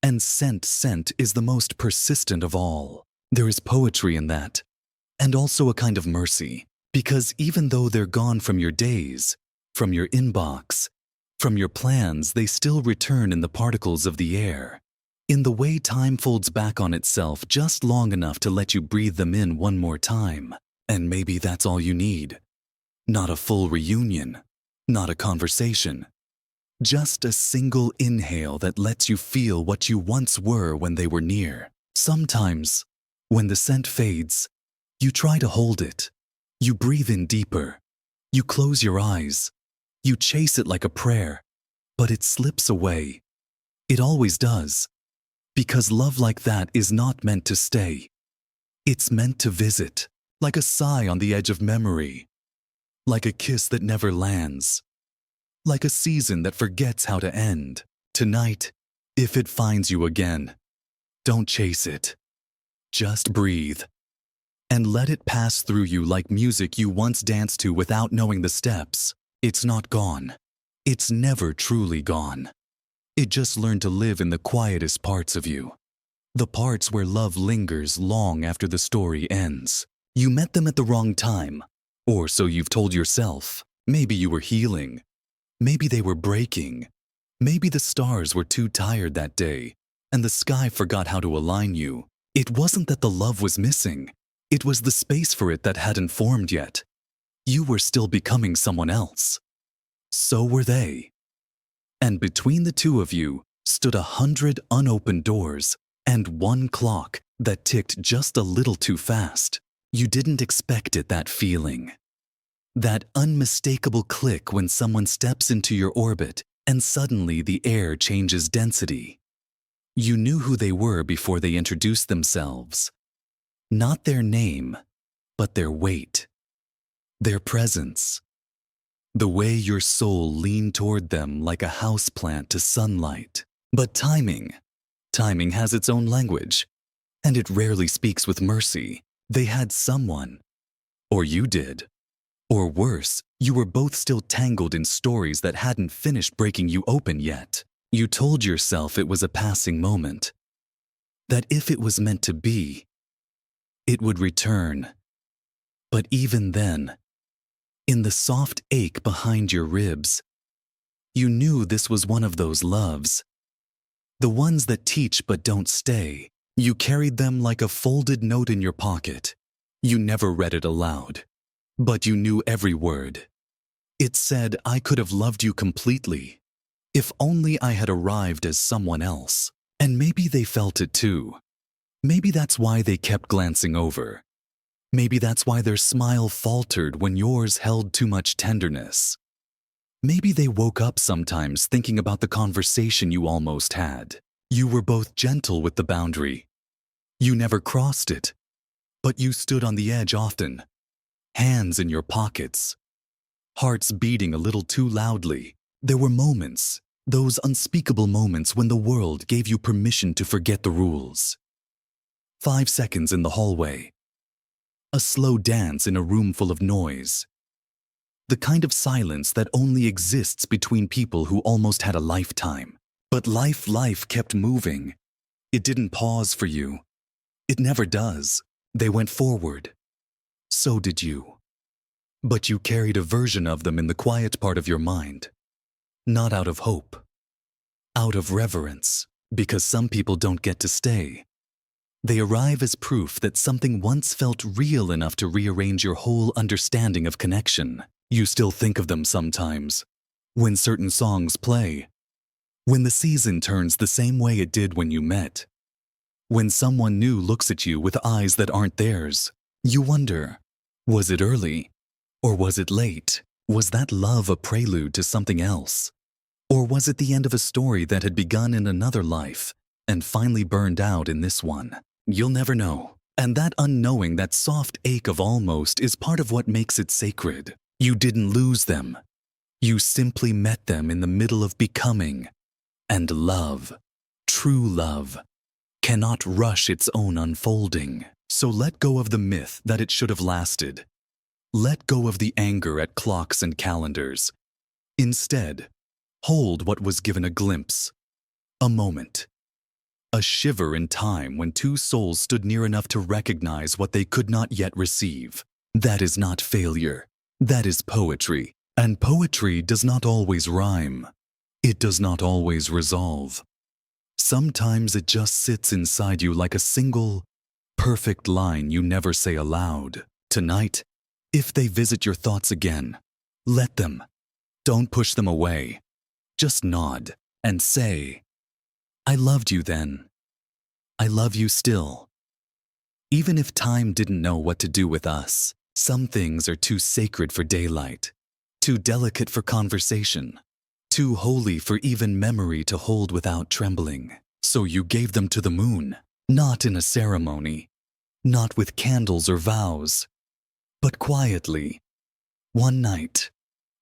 And scent is the most persistent of all. There is poetry in that, and also a kind of mercy. Because even though they're gone from your days, from your inbox, from your plans, they still return in the particles of the air, in the way time folds back on itself just long enough to let you breathe them in one more time. And maybe that's all you need. Not a full reunion, not a conversation, just a single inhale that lets you feel what you once were when they were near. Sometimes, when the scent fades, you try to hold it. You breathe in deeper. You close your eyes. You chase it like a prayer, but it slips away. It always does. Because love like that is not meant to stay. It's meant to visit, like a sigh on the edge of memory, like a kiss that never lands, like a season that forgets how to end. Tonight, if it finds you again, don't chase it. Just breathe. And let it pass through you like music you once danced to without knowing the steps. It's not gone. It's never truly gone. It just learned to live in the quietest parts of you. The parts where love lingers long after the story ends. You met them at the wrong time. Or so you've told yourself. Maybe you were healing. Maybe they were breaking. Maybe the stars were too tired that day, and the sky forgot how to align you. It wasn't that the love was missing. It was the space for it that hadn't formed yet. You were still becoming someone else. So were they. And between the two of you stood 100 unopened doors and one clock that ticked just a little too fast. You didn't expect it, that feeling. That unmistakable click when someone steps into your orbit and suddenly the air changes density. You knew who they were before they introduced themselves. Not their name, but their weight. Their presence. The way your soul leaned toward them like a houseplant to sunlight. But timing has its own language, and it rarely speaks with mercy. They had someone, or you did. Or worse, you were both still tangled in stories that hadn't finished breaking you open yet. You told yourself it was a passing moment, that if it was meant to be, it would return. But even then, in the soft ache behind your ribs, you knew this was one of those loves. The ones that teach but don't stay. You carried them like a folded note in your pocket. You never read it aloud, but you knew every word. It said, I could have loved you completely, if only I had arrived as someone else. And maybe they felt it too. Maybe that's why they kept glancing over. Maybe that's why their smile faltered when yours held too much tenderness. Maybe they woke up sometimes thinking about the conversation you almost had. You were both gentle with the boundary. You never crossed it, but you stood on the edge often, hands in your pockets, hearts beating a little too loudly. There were moments, those unspeakable moments when the world gave you permission to forget the rules. 5 seconds in the hallway. A slow dance in a room full of noise. The kind of silence that only exists between people who almost had a lifetime. But life kept moving. It didn't pause for you. It never does. They went forward. So did you. But you carried a version of them in the quiet part of your mind. Not out of hope. Out of reverence. Because some people don't get to stay. They arrive as proof that something once felt real enough to rearrange your whole understanding of connection. You still think of them sometimes. When certain songs play. When the season turns the same way it did when you met. When someone new looks at you with eyes that aren't theirs. You wonder, was it early? Or was it late? Was that love a prelude to something else? Or was it the end of a story that had begun in another life and finally burned out in this one? You'll never know. And that unknowing, that soft ache of almost, is part of what makes it sacred. You didn't lose them. You simply met them in the middle of becoming. And love, true love, cannot rush its own unfolding. So let go of the myth that it should have lasted. Let go of the anger at clocks and calendars. Instead, hold what was given a glimpse, a moment, a shiver in time when two souls stood near enough to recognize what they could not yet receive. That is not failure. That is poetry. And poetry does not always rhyme. It does not always resolve. Sometimes it just sits inside you like a single, perfect line you never say aloud. Tonight, if they visit your thoughts again, let them. Don't push them away. Just nod and say, I loved you then. I love you still. Even if time didn't know what to do with us, some things are too sacred for daylight, too delicate for conversation, too holy for even memory to hold without trembling. So you gave them to the moon, not in a ceremony, not with candles or vows, but quietly. One night,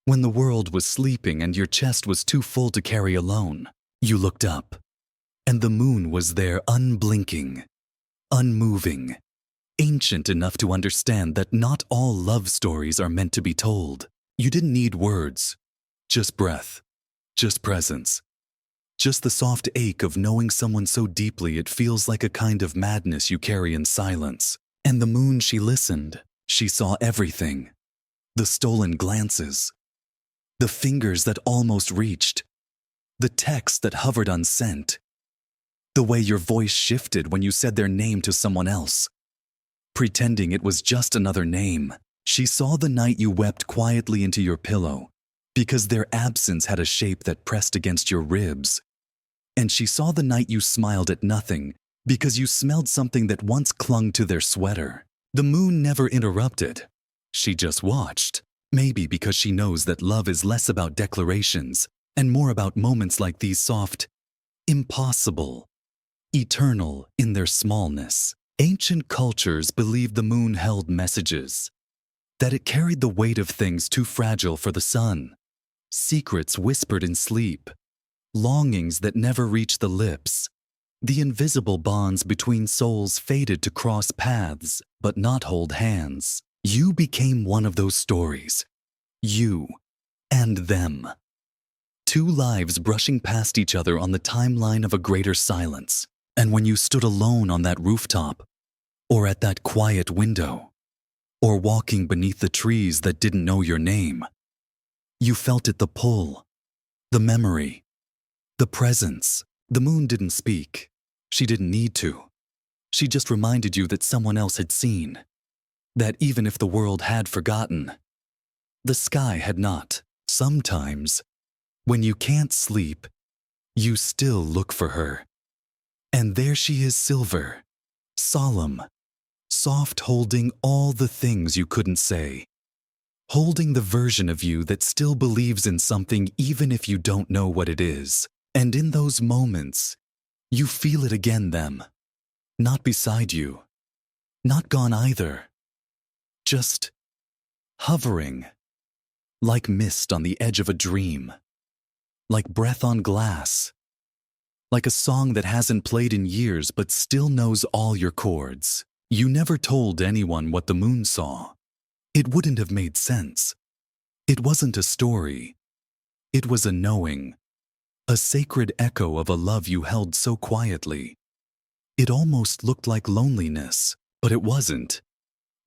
when the world was sleeping and your chest was too full to carry alone, you looked up, and the moon was there unblinking, unmoving, ancient enough to understand that not all love stories are meant to be told. You didn't need words, just breath. Just presence. Just the soft ache of knowing someone so deeply it feels like a kind of madness you carry in silence. And the moon, she listened. She saw everything. The stolen glances. The fingers that almost reached. The text that hovered unsent. The way your voice shifted when you said their name to someone else. Pretending it was just another name. She saw the night you wept quietly into your pillow, because their absence had a shape that pressed against your ribs. And she saw the night you smiled at nothing, because you smelled something that once clung to their sweater. The moon never interrupted. She just watched, maybe because she knows that love is less about declarations and more about moments like these, soft, impossible, eternal in their smallness. Ancient cultures believed the moon held messages, that it carried the weight of things too fragile for the sun. Secrets whispered in sleep, longings that never reached the lips. The invisible bonds between souls faded to cross paths, but not hold hands. You became one of those stories. You and them. Two lives brushing past each other on the timeline of a greater silence. And when you stood alone on that rooftop, or at that quiet window, or walking beneath the trees that didn't know your name. You felt it, the pull, the memory, the presence. The moon didn't speak. She didn't need to. She just reminded you that someone else had seen, that even if the world had forgotten, the sky had not. Sometimes, when you can't sleep, you still look for her. And there she is, silver, solemn, soft, holding all the things you couldn't say, holding the version of you that still believes in something even if you don't know what it is. And in those moments, you feel it again, them, not beside you, not gone either, just hovering, like mist on the edge of a dream, like breath on glass, like a song that hasn't played in years but still knows all your chords. You never told anyone what the moon saw. It wouldn't have made sense. It wasn't a story. It was a knowing, a sacred echo of a love you held so quietly. It almost looked like loneliness, but it wasn't.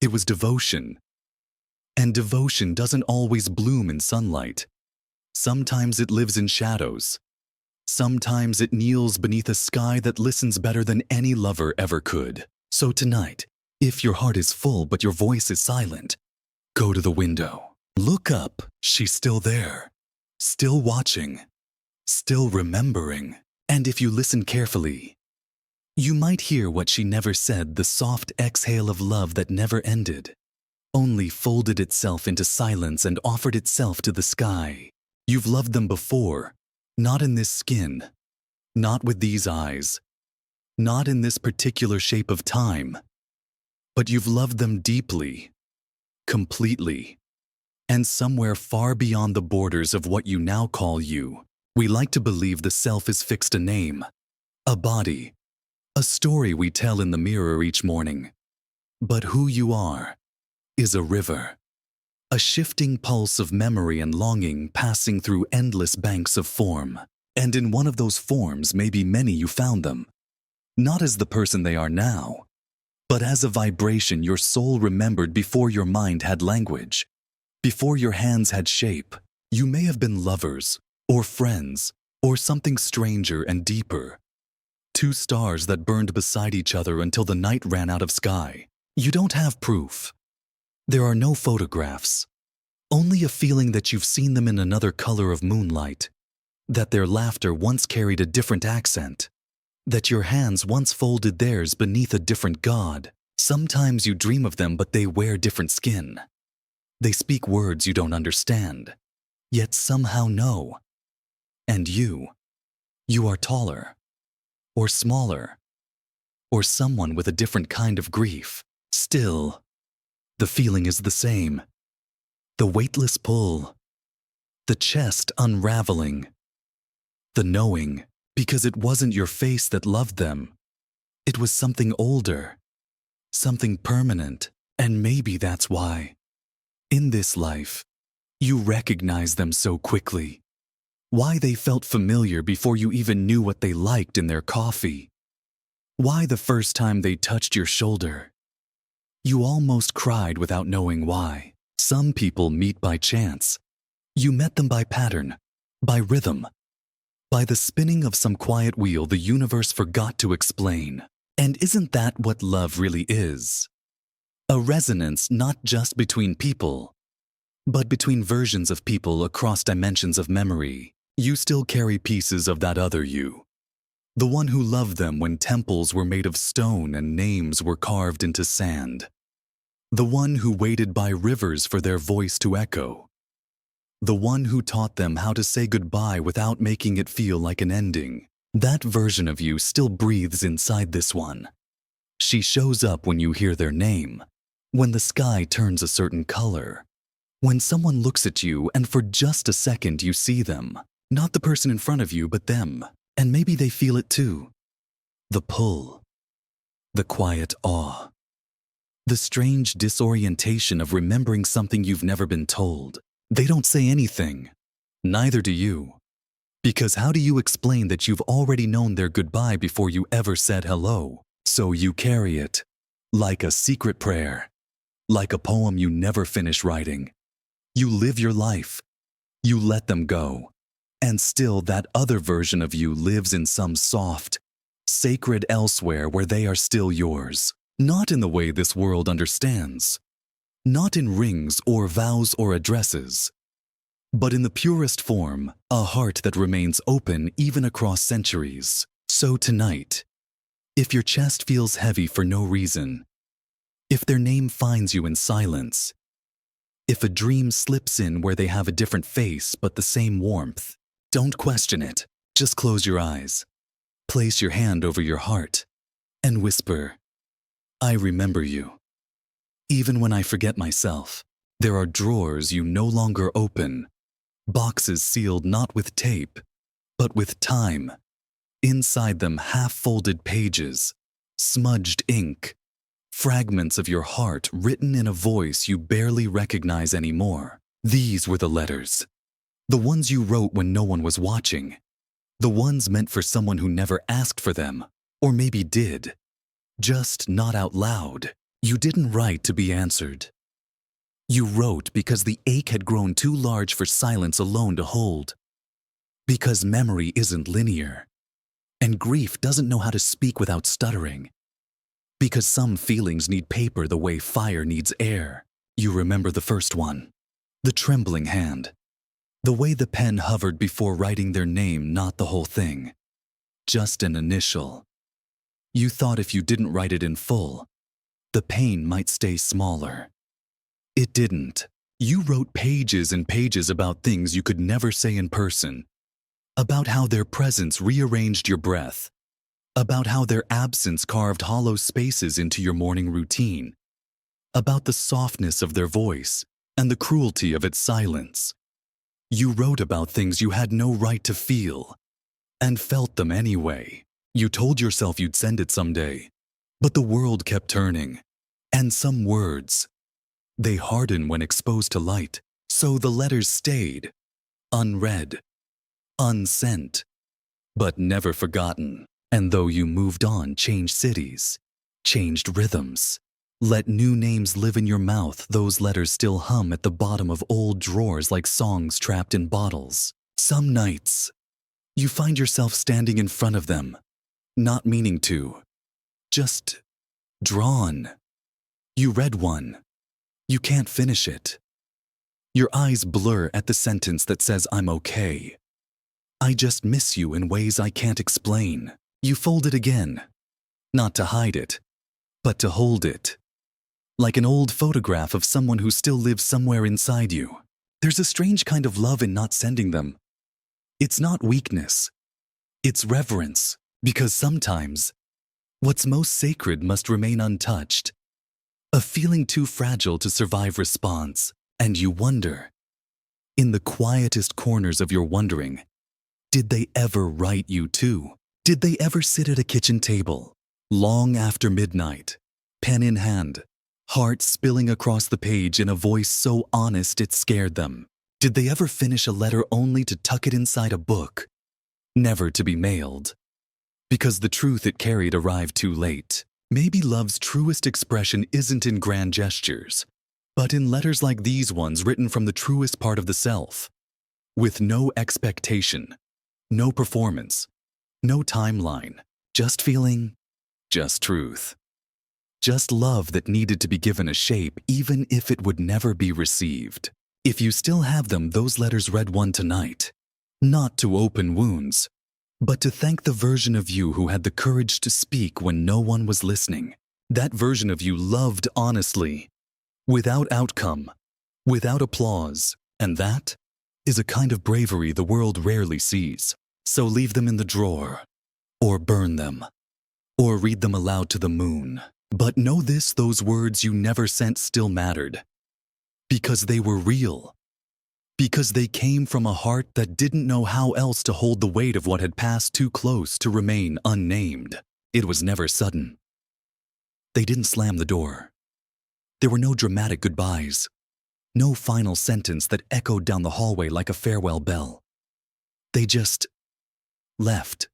It was devotion. And devotion doesn't always bloom in sunlight. Sometimes it lives in shadows. Sometimes it kneels beneath a sky that listens better than any lover ever could. So tonight, if your heart is full but your voice is silent, go to the window. Look up. She's still there, still watching, still remembering. And if you listen carefully, you might hear what she never said, the soft exhale of love that never ended, only folded itself into silence and offered itself to the sky. You've loved them before, not in this skin, not with these eyes, not in this particular shape of time, but you've loved them deeply, completely, and somewhere far beyond the borders of what you now call you. We like to believe the self is fixed, a name, a body, a story we tell in the mirror each morning. But who you are is a river, a shifting pulse of memory and longing passing through endless banks of form. And in one of those forms, maybe many, you found them, not as the person they are now, but as a vibration your soul remembered before your mind had language, before your hands had shape. You may have been lovers, or friends, or something stranger and deeper. Two stars that burned beside each other until the night ran out of sky. You don't have proof. There are no photographs, only a feeling that you've seen them in another color of moonlight, that their laughter once carried a different accent, that your hands once folded theirs beneath a different god. Sometimes you dream of them, but they wear different skin. They speak words you don't understand, yet somehow know. And you are taller, or smaller, or someone with a different kind of grief. Still, the feeling is the same. The weightless pull, the chest unraveling, the knowing, because it wasn't your face that loved them. It was something older, something permanent, and maybe that's why, in this life, you recognize them so quickly. Why they felt familiar before you even knew what they liked in their coffee. Why the first time they touched your shoulder, you almost cried without knowing why. Some people meet by chance. You met them by pattern, by rhythm, by the spinning of some quiet wheel the universe forgot to explain. And isn't that what love really is? A resonance not just between people, but between versions of people across dimensions of memory. You still carry pieces of that other you. The one who loved them when temples were made of stone and names were carved into sand. The one who waited by rivers for their voice to echo. The one who taught them how to say goodbye without making it feel like an ending. That version of you still breathes inside this one. She shows up when you hear their name, when the sky turns a certain color, when someone looks at you and for just a second you see them. Not the person in front of you, but them. And maybe they feel it too. The pull, the quiet awe, the strange disorientation of remembering something you've never been told. They don't say anything. Neither do you. Because how do you explain that you've already known their goodbye before you ever said hello? So you carry it, like a secret prayer, like a poem you never finish writing. You live your life, you let them go, and still that other version of you lives in some soft, sacred elsewhere where they are still yours. Not in the way this world understands, not in rings or vows or addresses, but in the purest form, a heart that remains open even across centuries. So tonight, if your chest feels heavy for no reason, if their name finds you in silence, if a dream slips in where they have a different face but the same warmth, don't question it. Just close your eyes, place your hand over your heart, and whisper, I remember you. Even when I forget myself, there are drawers you no longer open, boxes sealed not with tape, but with time. Inside them half-folded pages, smudged ink, fragments of your heart written in a voice you barely recognize anymore. These were the letters. The ones you wrote when no one was watching. The ones meant for someone who never asked for them, or maybe did. Just not out loud. You didn't write to be answered. You wrote because the ache had grown too large for silence alone to hold. Because memory isn't linear, and grief doesn't know how to speak without stuttering. Because some feelings need paper the way fire needs air. You remember the first one. The trembling hand. The way the pen hovered before writing their name, not the whole thing. Just an initial. You thought if you didn't write it in full, the pain might stay smaller. It didn't. You wrote pages and pages about things you could never say in person. About how their presence rearranged your breath. About how their absence carved hollow spaces into your morning routine. About the softness of their voice and the cruelty of its silence. You wrote about things you had no right to feel, and felt them anyway. You told yourself you'd send it someday, but the world kept turning, and some words, they harden when exposed to light, so the letters stayed, unread, unsent, but never forgotten. And though you moved on, changed cities, changed rhythms, let new names live in your mouth, those letters still hum at the bottom of old drawers like songs trapped in bottles. Some nights, you find yourself standing in front of them, not meaning to, just drawn. You read one. You can't finish it. Your eyes blur at the sentence that says, I'm okay. I just miss you in ways I can't explain. You fold it again, not to hide it, but to hold it. Like an old photograph of someone who still lives somewhere inside you. There's a strange kind of love in not sending them. It's not weakness. It's reverence, because sometimes what's most sacred must remain untouched. A feeling too fragile to survive response, and you wonder, in the quietest corners of your wondering, did they ever write you too? Did they ever sit at a kitchen table, long after midnight, pen in hand, heart spilling across the page in a voice so honest it scared them? Did they ever finish a letter only to tuck it inside a book, never to be mailed? Because the truth it carried arrived too late. Maybe love's truest expression isn't in grand gestures, but in letters like these ones written from the truest part of the self, with no expectation, no performance, no timeline, just feeling, just truth. Just love that needed to be given a shape even if it would never be received. If you still have them, those letters read one tonight, not to open wounds, but to thank the version of you who had the courage to speak when no one was listening. That version of you loved honestly, without outcome, without applause, and that is a kind of bravery the world rarely sees. So leave them in the drawer, or burn them, or read them aloud to the moon. But know this, those words you never sent still mattered. Because they were real. Because they came from a heart that didn't know how else to hold the weight of what had passed too close to remain unnamed. It was never sudden. They didn't slam the door. There were no dramatic goodbyes. No final sentence that echoed down the hallway like a farewell bell. They just left.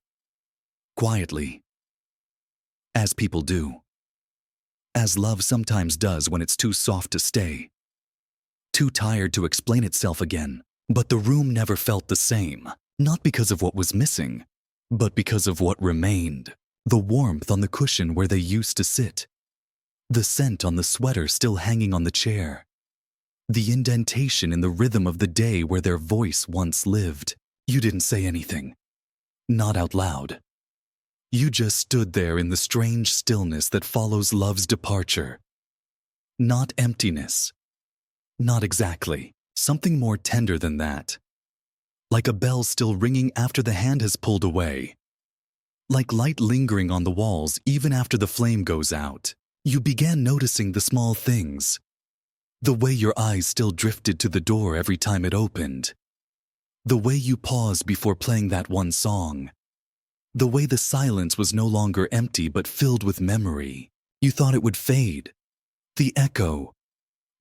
Quietly. As people do. as love sometimes does when it's too soft to stay, too tired to explain itself again. But the room never felt the same, not because of what was missing, but because of what remained. The warmth on the cushion where they used to sit, the scent on the sweater still hanging on the chair, the indentation in the rhythm of the day where their voice once lived. You didn't say anything, not out loud. You just stood there in the strange stillness that follows love's departure. Not emptiness. Not exactly. Something more tender than that. Like a bell still ringing after the hand has pulled away. Like light lingering on the walls even after the flame goes out. You began noticing the small things. The way your eyes still drifted to the door every time it opened. The way you paused before playing that one song. The way the silence was no longer empty but filled with memory. You thought it would fade. The echo.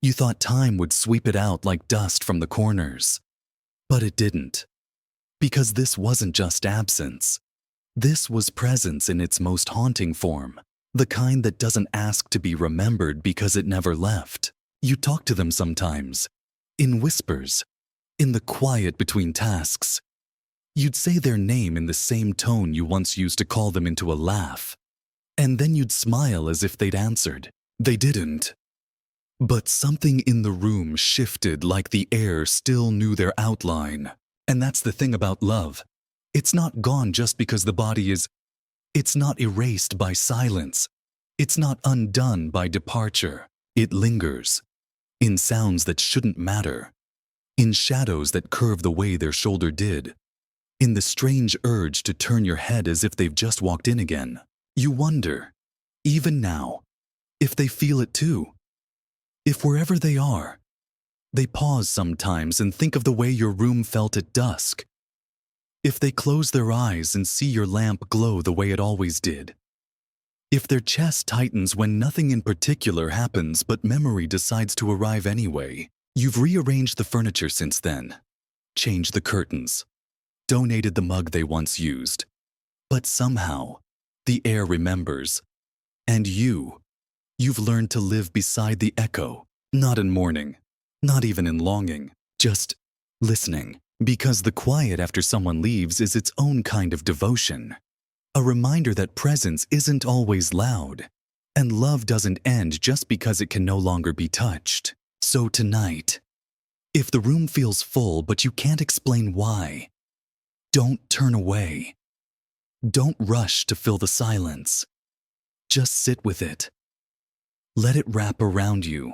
You thought time would sweep it out like dust from the corners. But it didn't. Because this wasn't just absence. This was presence in its most haunting form. The kind that doesn't ask to be remembered because it never left. You talk to them sometimes. In whispers. In the quiet between tasks. You'd say their name in the same tone you once used to call them into a laugh. And then you'd smile as if they'd answered. They didn't. But something in the room shifted like the air still knew their outline. And that's the thing about love. It's not gone just because the body is. It's not erased by silence. It's not undone by departure. It lingers. In sounds that shouldn't matter. In shadows that curve the way their shoulder did. In the strange urge to turn your head as if they've just walked in again. You wonder, even now, if they feel it too. If wherever they are, they pause sometimes and think of the way your room felt at dusk. If they close their eyes and see your lamp glow the way it always did. If their chest tightens when nothing in particular happens but memory decides to arrive anyway. You've rearranged the furniture since then. Changed the curtains. Donated the mug they once used. But somehow, the air remembers. And you've learned to live beside the echo, not in mourning, not even in longing, just listening. Because the quiet after someone leaves is its own kind of devotion. A reminder that presence isn't always loud, and love doesn't end just because it can no longer be touched. So tonight, if the room feels full but you can't explain why, don't turn away. Don't rush to fill the silence. Just sit with it. Let it wrap around you.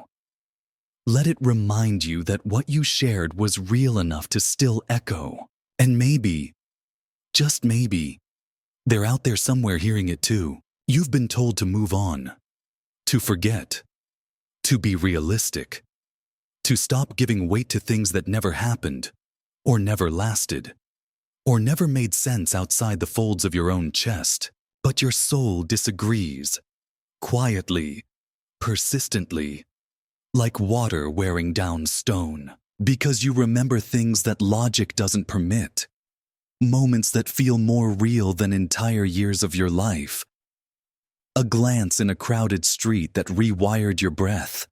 Let it remind you that what you shared was real enough to still echo. And maybe, just maybe, they're out there somewhere hearing it too. You've been told to move on, to forget, to be realistic, to stop giving weight to things that never happened, or never lasted, or never made sense outside the folds of your own chest. But your soul disagrees, quietly, persistently, like water wearing down stone, because you remember things that logic doesn't permit, moments that feel more real than entire years of your life, a glance in a crowded street that rewired your breath,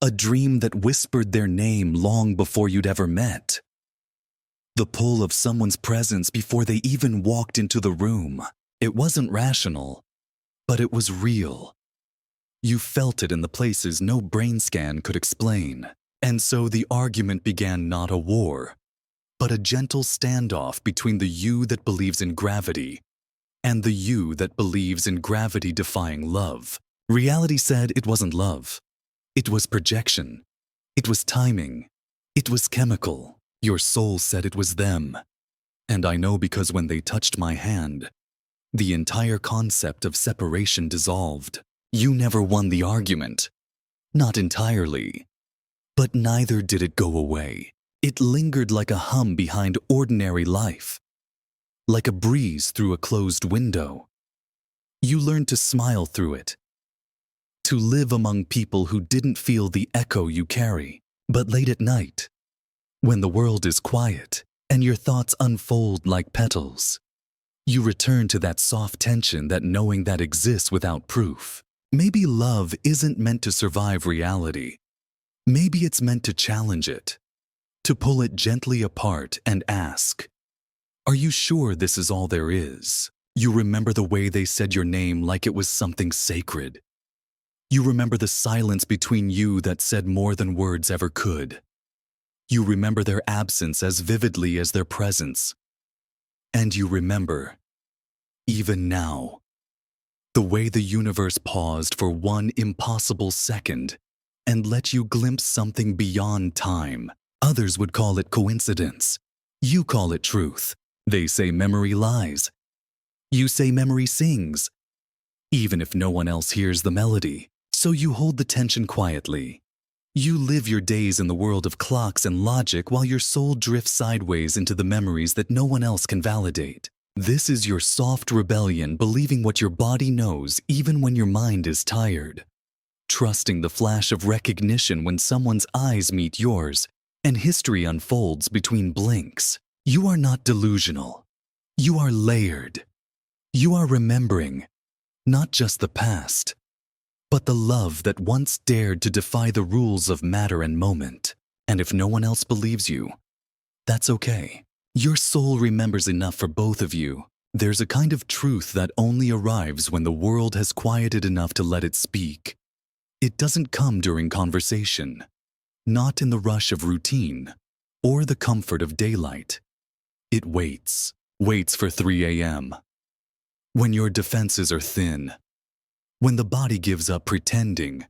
a dream that whispered their name long before you'd ever met, the pull of someone's presence before they even walked into the room. It wasn't rational, but it was real. You felt it in the places no brain scan could explain. And so the argument began not a war, but a gentle standoff between the you that believes in gravity and the you that believes in gravity-defying love. Reality said it wasn't love. It was projection. It was timing. It was chemical. Your soul said it was them. And I know because when they touched my hand, the entire concept of separation dissolved. You never won the argument. Not entirely. But neither did it go away. It lingered like a hum behind ordinary life. Like a breeze through a closed window. You learned to smile through it. To live among people who didn't feel the echo you carry. But late at night, when the world is quiet and your thoughts unfold like petals, you return to that soft tension that knowing that exists without proof. Maybe love isn't meant to survive reality. Maybe it's meant to challenge it, to pull it gently apart and ask, are you sure this is all there is? You remember the way they said your name like it was something sacred. You remember the silence between you that said more than words ever could. You remember their absence as vividly as their presence. And you remember, even now, the way the universe paused for one impossible second and let you glimpse something beyond time. Others would call it coincidence. You call it truth. They say memory lies. You say memory sings, even if no one else hears the melody. So you hold the tension quietly. You live your days in the world of clocks and logic while your soul drifts sideways into the memories that no one else can validate. This is your soft rebellion, believing what your body knows even when your mind is tired. Trusting the flash of recognition when someone's eyes meet yours and history unfolds between blinks. You are not delusional. You are layered. You are remembering, not just the past, but the love that once dared to defy the rules of matter and moment. And if no one else believes you, that's okay. Your soul remembers enough for both of you. There's a kind of truth that only arrives when the world has quieted enough to let it speak. It doesn't come during conversation, not in the rush of routine or the comfort of daylight. It waits for 3 a.m. when your defenses are thin, when the body gives up pretending,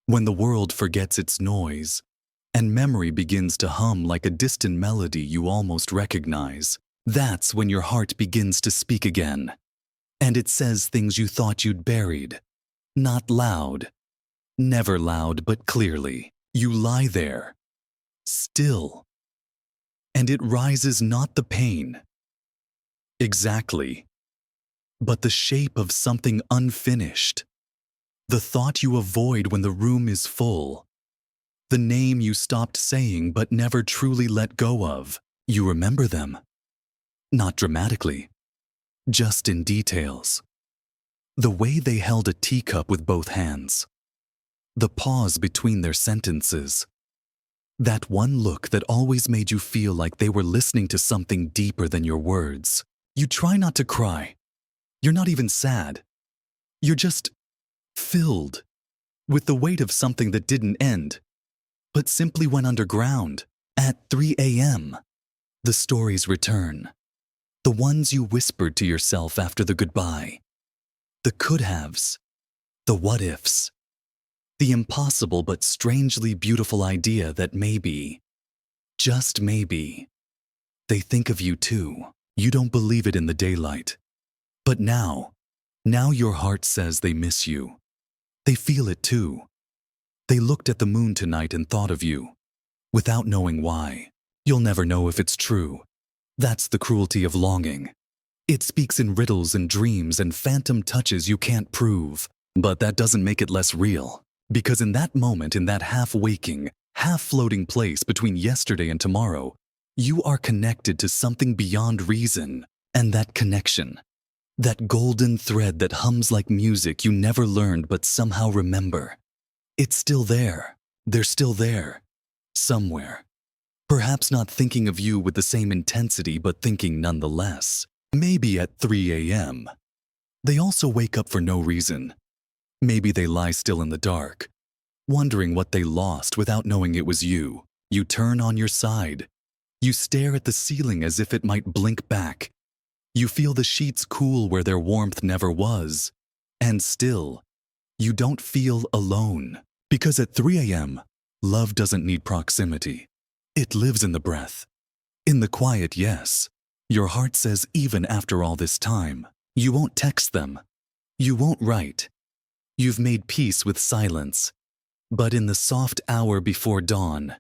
when the world forgets its noise, and memory begins to hum like a distant melody you almost recognize. That's when your heart begins to speak again. And it says things you thought you'd buried. Not loud. Never loud, but clearly. You lie there, still. And it rises not the pain, exactly, but the shape of something unfinished. The thought you avoid when the room is full. The name you stopped saying but never truly let go of. You remember them. Not dramatically, just in details. The way they held a teacup with both hands. The pause between their sentences. That one look that always made you feel like they were listening to something deeper than your words. You try not to cry. You're not even sad. You're just filled with the weight of something that didn't end, but simply went underground. At 3 a.m., the stories return. The ones you whispered to yourself after the goodbye. The could-haves. The what-ifs. The impossible but strangely beautiful idea that maybe, just maybe, they think of you too. You don't believe it in the daylight. But now your heart says they miss you. They feel it too. They looked at the moon tonight and thought of you, without knowing why. You'll never know if it's true. That's the cruelty of longing. It speaks in riddles and dreams and phantom touches you can't prove. But that doesn't make it less real. Because in that moment, in that half-waking, half-floating place between yesterday and tomorrow, you are connected to something beyond reason. And that connection, that golden thread that hums like music you never learned but somehow remember, it's still there. They're still there. Somewhere. Perhaps not thinking of you with the same intensity, but thinking nonetheless. Maybe at 3 a.m. They also wake up for no reason. Maybe they lie still in the dark, wondering what they lost without knowing it was you. You turn on your side. You stare at the ceiling as if it might blink back. You feel the sheets cool where their warmth never was. And still, you don't feel alone. Because at 3 a.m., love doesn't need proximity. It lives in the breath. In the quiet, yes. Your heart says even after all this time, you won't text them. You won't write. You've made peace with silence. But in the soft hour before dawn,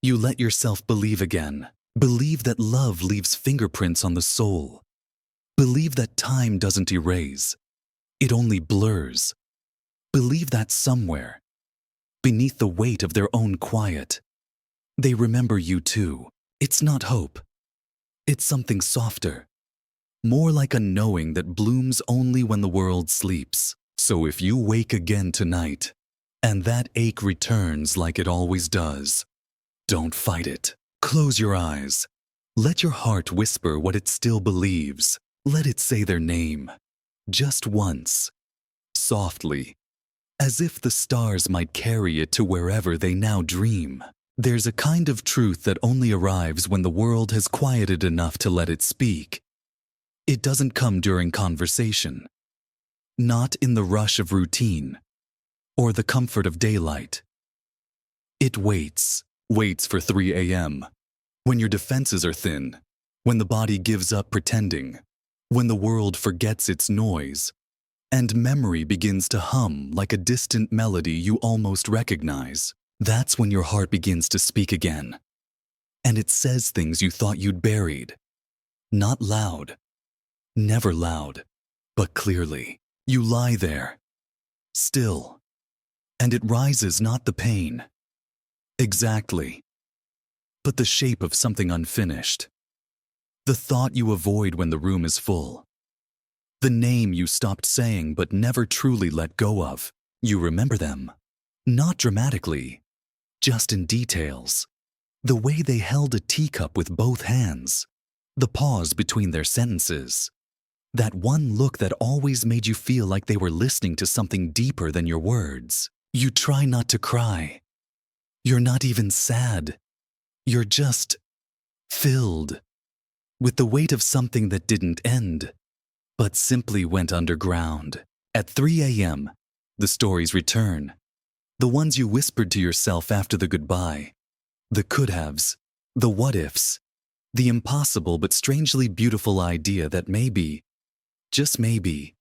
you let yourself believe again. Believe that love leaves fingerprints on the soul. Believe that time doesn't erase. It only blurs. Believe that somewhere, beneath the weight of their own quiet, they remember you too. It's not hope. It's something softer. More like a knowing that blooms only when the world sleeps. So if you wake again tonight, and that ache returns like it always does, don't fight it. Close your eyes. Let your heart whisper what it still believes. Let it say their name. Just once. Softly. As if the stars might carry it to wherever they now dream. There's a kind of truth that only arrives when the world has quieted enough to let it speak. It doesn't come during conversation. Not in the rush of routine. Or the comfort of daylight. It waits for 3 a.m. When your defenses are thin, when the body gives up pretending, when the world forgets its noise, and memory begins to hum like a distant melody you almost recognize. That's when your heart begins to speak again. And it says things you thought you'd buried. Not loud, never loud, but clearly. You lie there, still, and it rises not the pain. Exactly. But the shape of something unfinished. The thought you avoid when the room is full. The name you stopped saying but never truly let go of. You remember them. Not dramatically, just in details. The way they held a teacup with both hands. The pause between their sentences. That one look that always made you feel like they were listening to something deeper than your words. You try not to cry. You're not even sad. You're just filled with the weight of something that didn't end, but simply went underground. At 3 a.m., the stories return. The ones you whispered to yourself after the goodbye. The could-haves, the what-ifs, the impossible but strangely beautiful idea that maybe, just maybe,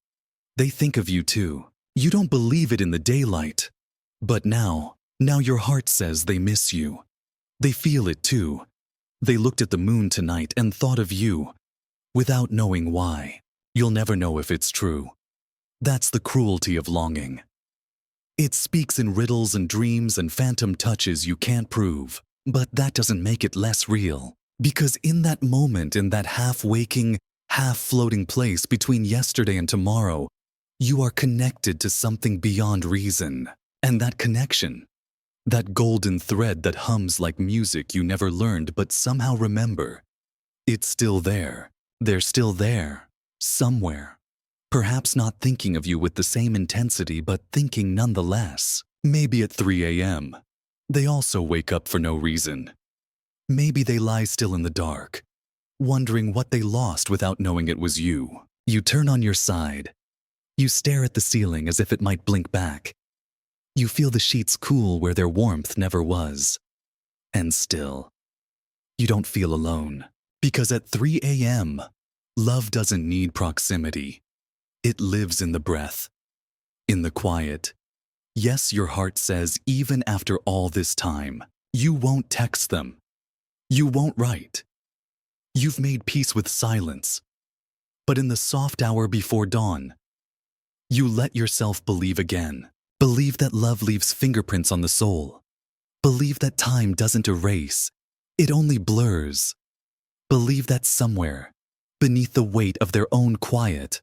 they think of you too. You don't believe it in the daylight. But now your heart says they miss you. They feel it too. They looked at the moon tonight and thought of you, without knowing why. You'll never know if it's true. That's the cruelty of longing. It speaks in riddles and dreams and phantom touches you can't prove. But that doesn't make it less real. Because in that moment, in that half-waking, half-floating place between yesterday and tomorrow, you are connected to something beyond reason. And that connection, that golden thread that hums like music you never learned but somehow remember, it's still there. They're still there, somewhere. Perhaps not thinking of you with the same intensity, but thinking nonetheless. Maybe at 3 a.m., they also wake up for no reason. Maybe they lie still in the dark, wondering what they lost without knowing it was you. You turn on your side. You stare at the ceiling as if it might blink back. You feel the sheets cool where their warmth never was. And still, you don't feel alone. Because at 3 a.m., love doesn't need proximity. It lives in the breath, in the quiet. Yes, your heart says even after all this time, you won't text them. You won't write. You've made peace with silence. But in the soft hour before dawn, you let yourself believe again. Believe that love leaves fingerprints on the soul. Believe that time doesn't erase, it only blurs. Believe that somewhere, beneath the weight of their own quiet,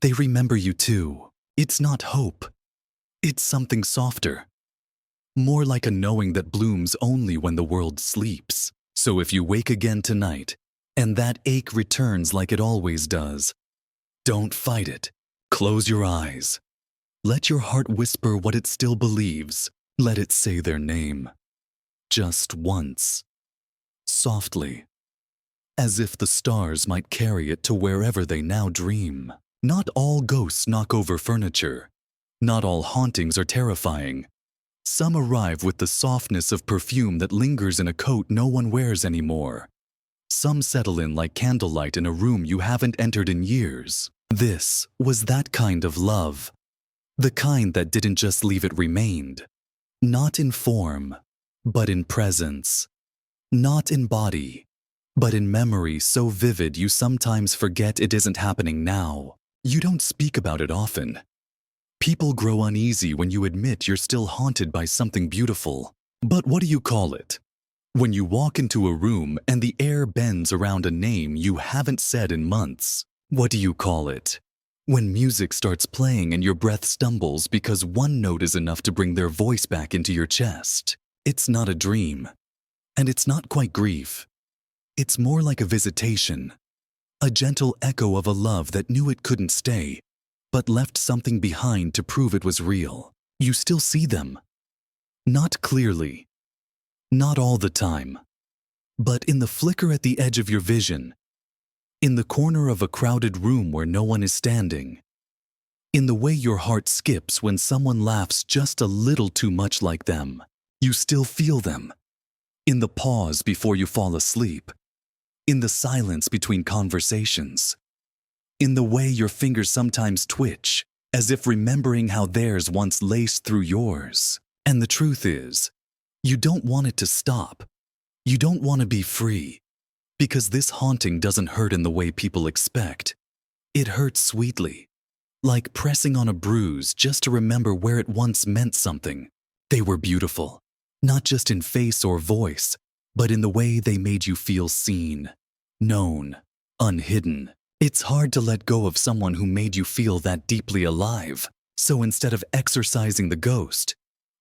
they remember you too. It's not hope. It's something softer. More like a knowing that blooms only when the world sleeps. So if you wake again tonight, and that ache returns like it always does, don't fight it. Close your eyes. Let your heart whisper what it still believes. Let it say their name. Just once. Softly. As if the stars might carry it to wherever they now dream. Not all ghosts knock over furniture. Not all hauntings are terrifying. Some arrive with the softness of perfume that lingers in a coat no one wears anymore. Some settle in like candlelight in a room you haven't entered in years. This was that kind of love. The kind that didn't just leave, it remained. Not in form, but in presence. Not in body, but in memory so vivid you sometimes forget it isn't happening now. You don't speak about it often. People grow uneasy when you admit you're still haunted by something beautiful. But what do you call it? When you walk into a room and the air bends around a name you haven't said in months, what do you call it? When music starts playing and your breath stumbles because one note is enough to bring their voice back into your chest. It's not a dream. And it's not quite grief. It's more like a visitation. A gentle echo of a love that knew it couldn't stay, but left something behind to prove it was real. You still see them. Not clearly. Not all the time. But in the flicker at the edge of your vision. In the corner of a crowded room where no one is standing. In the way your heart skips when someone laughs just a little too much like them. You still feel them. In the pause before you fall asleep. In the silence between conversations. In the way your fingers sometimes twitch, as if remembering how theirs once laced through yours. And the truth is, you don't want it to stop. You don't want to be free. Because this haunting doesn't hurt in the way people expect. It hurts sweetly. Like pressing on a bruise just to remember where it once meant something. They were beautiful. Not just in face or voice, but in the way they made you feel seen, known, unhidden. It's hard to let go of someone who made you feel that deeply alive. So instead of exorcising the ghost,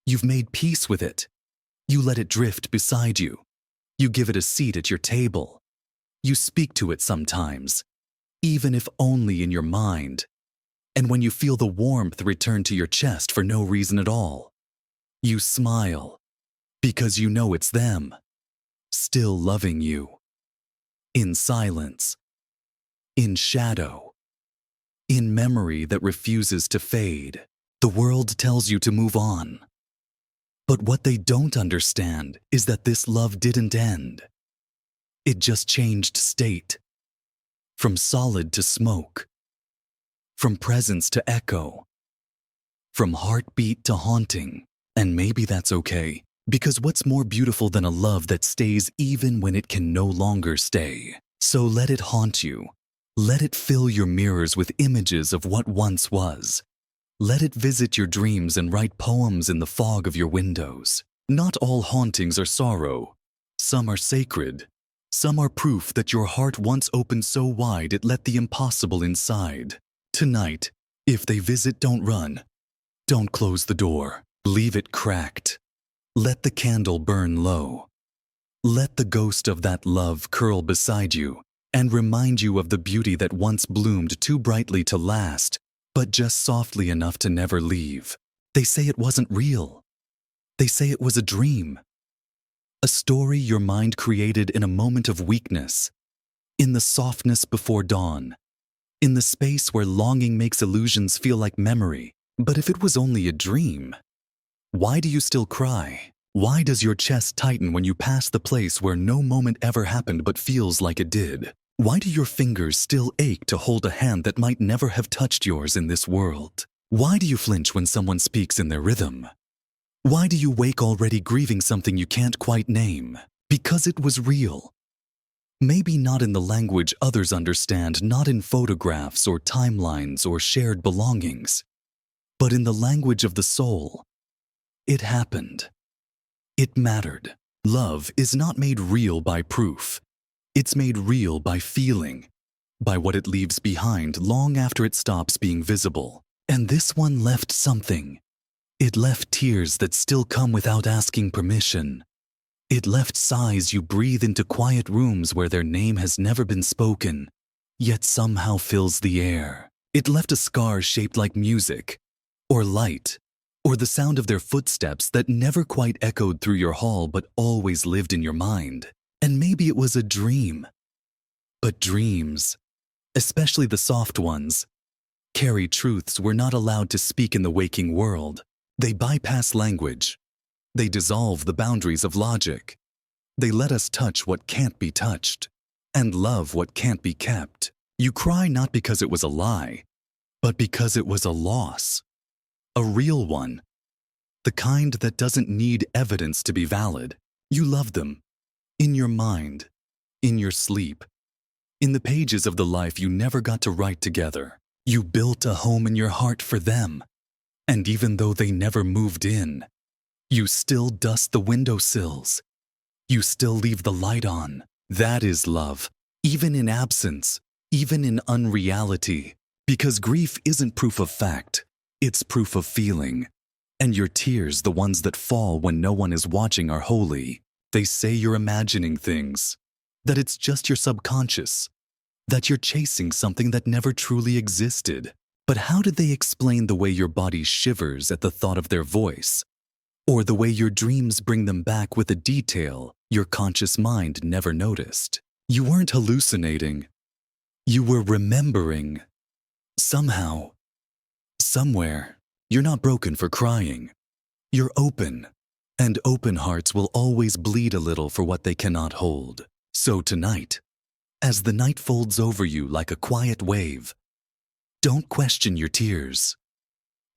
you've made peace with it. You let it drift beside you. You give it a seat at your table. You speak to it sometimes, even if only in your mind. And when you feel the warmth return to your chest for no reason at all, you smile. Because you know it's them, still loving you. In silence, in shadow, in memory that refuses to fade, the world tells you to move on. But what they don't understand is that this love didn't end. It just changed state. From solid to smoke. From presence to echo. From heartbeat to haunting. And maybe that's okay. Because what's more beautiful than a love that stays even when it can no longer stay? So let it haunt you. Let it fill your mirrors with images of what once was. Let it visit your dreams and write poems in the fog of your windows. Not all hauntings are sorrow. Some are sacred. Some are proof that your heart once opened so wide it let the impossible inside. Tonight, if they visit, don't run. Don't close the door. Leave it cracked. Let the candle burn low. Let the ghost of that love curl beside you and remind you of the beauty that once bloomed too brightly to last, but just softly enough to never leave. They say it wasn't real. They say it was a dream. A story your mind created in a moment of weakness, in the softness before dawn, in the space where longing makes illusions feel like memory. But if it was only a dream, why do you still cry? Why does your chest tighten when you pass the place where no moment ever happened but feels like it did? Why do your fingers still ache to hold a hand that might never have touched yours in this world? Why do you flinch when someone speaks in their rhythm? Why do you wake already grieving something you can't quite name? Because it was real. Maybe not in the language others understand, not in photographs or timelines or shared belongings, but in the language of the soul. It happened. It mattered. Love is not made real by proof. It's made real by feeling, by what it leaves behind long after it stops being visible. And this one left something. It left tears that still come without asking permission. It left sighs you breathe into quiet rooms where their name has never been spoken, yet somehow fills the air. It left a scar shaped like music, or light, or the sound of their footsteps that never quite echoed through your hall but always lived in your mind. And maybe it was a dream. But dreams, especially the soft ones, carry truths we're not allowed to speak in the waking world. They bypass language. They dissolve the boundaries of logic. They let us touch what can't be touched and love what can't be kept. You cry not because it was a lie, but because it was a loss. A real one. The kind that doesn't need evidence to be valid. You love them. In your mind. In your sleep. In the pages of the life you never got to write together. You built a home in your heart for them. And even though they never moved in, you still dust the windowsills. You still leave the light on. That is love, even in absence, even in unreality, Because grief isn't proof of fact, it's proof of feeling. And your tears, the ones that fall when no one is watching, are holy. They say you're imagining things, that it's just your subconscious, that you're chasing something that never truly existed. But how did they explain the way your body shivers at the thought of their voice? Or the way your dreams bring them back with a detail your conscious mind never noticed? You weren't hallucinating. You were remembering. Somehow, somewhere, you're not broken for crying. You're open. And open hearts will always bleed a little for what they cannot hold. So tonight, as the night folds over you like a quiet wave, don't question your tears.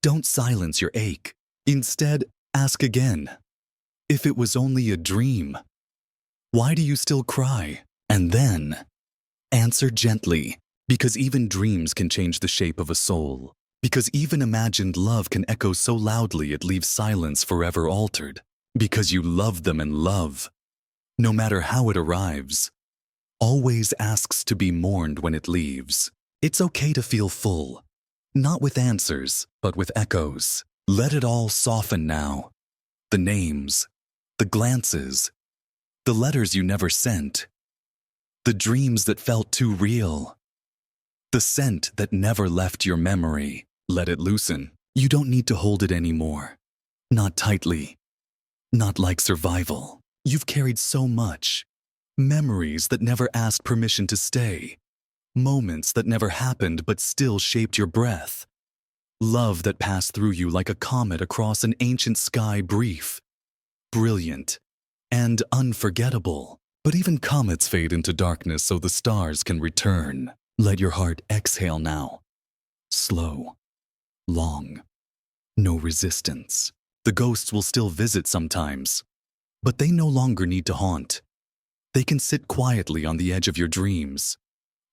Don't silence your ache. Instead, ask again. If it was only a dream, why do you still cry? And then, answer gently, because even dreams can change the shape of a soul. Because even imagined love can echo so loudly it leaves silence forever altered. Because you love them, and love, no matter how it arrives, always asks to be mourned when it leaves. It's okay to feel full, not with answers, but with echoes. Let it all soften now. The names, the glances, the letters you never sent, the dreams that felt too real, the scent that never left your memory. Let it loosen. You don't need to hold it anymore. Not tightly. Not like survival. You've carried so much. Memories that never asked permission to stay. Moments that never happened but still shaped your breath. Love that passed through you like a comet across an ancient sky, brief, brilliant, and unforgettable. But even comets fade into darkness so the stars can return. Let your heart exhale now. Slow, long, no resistance. The ghosts will still visit sometimes, but they no longer need to haunt. They can sit quietly on the edge of your dreams,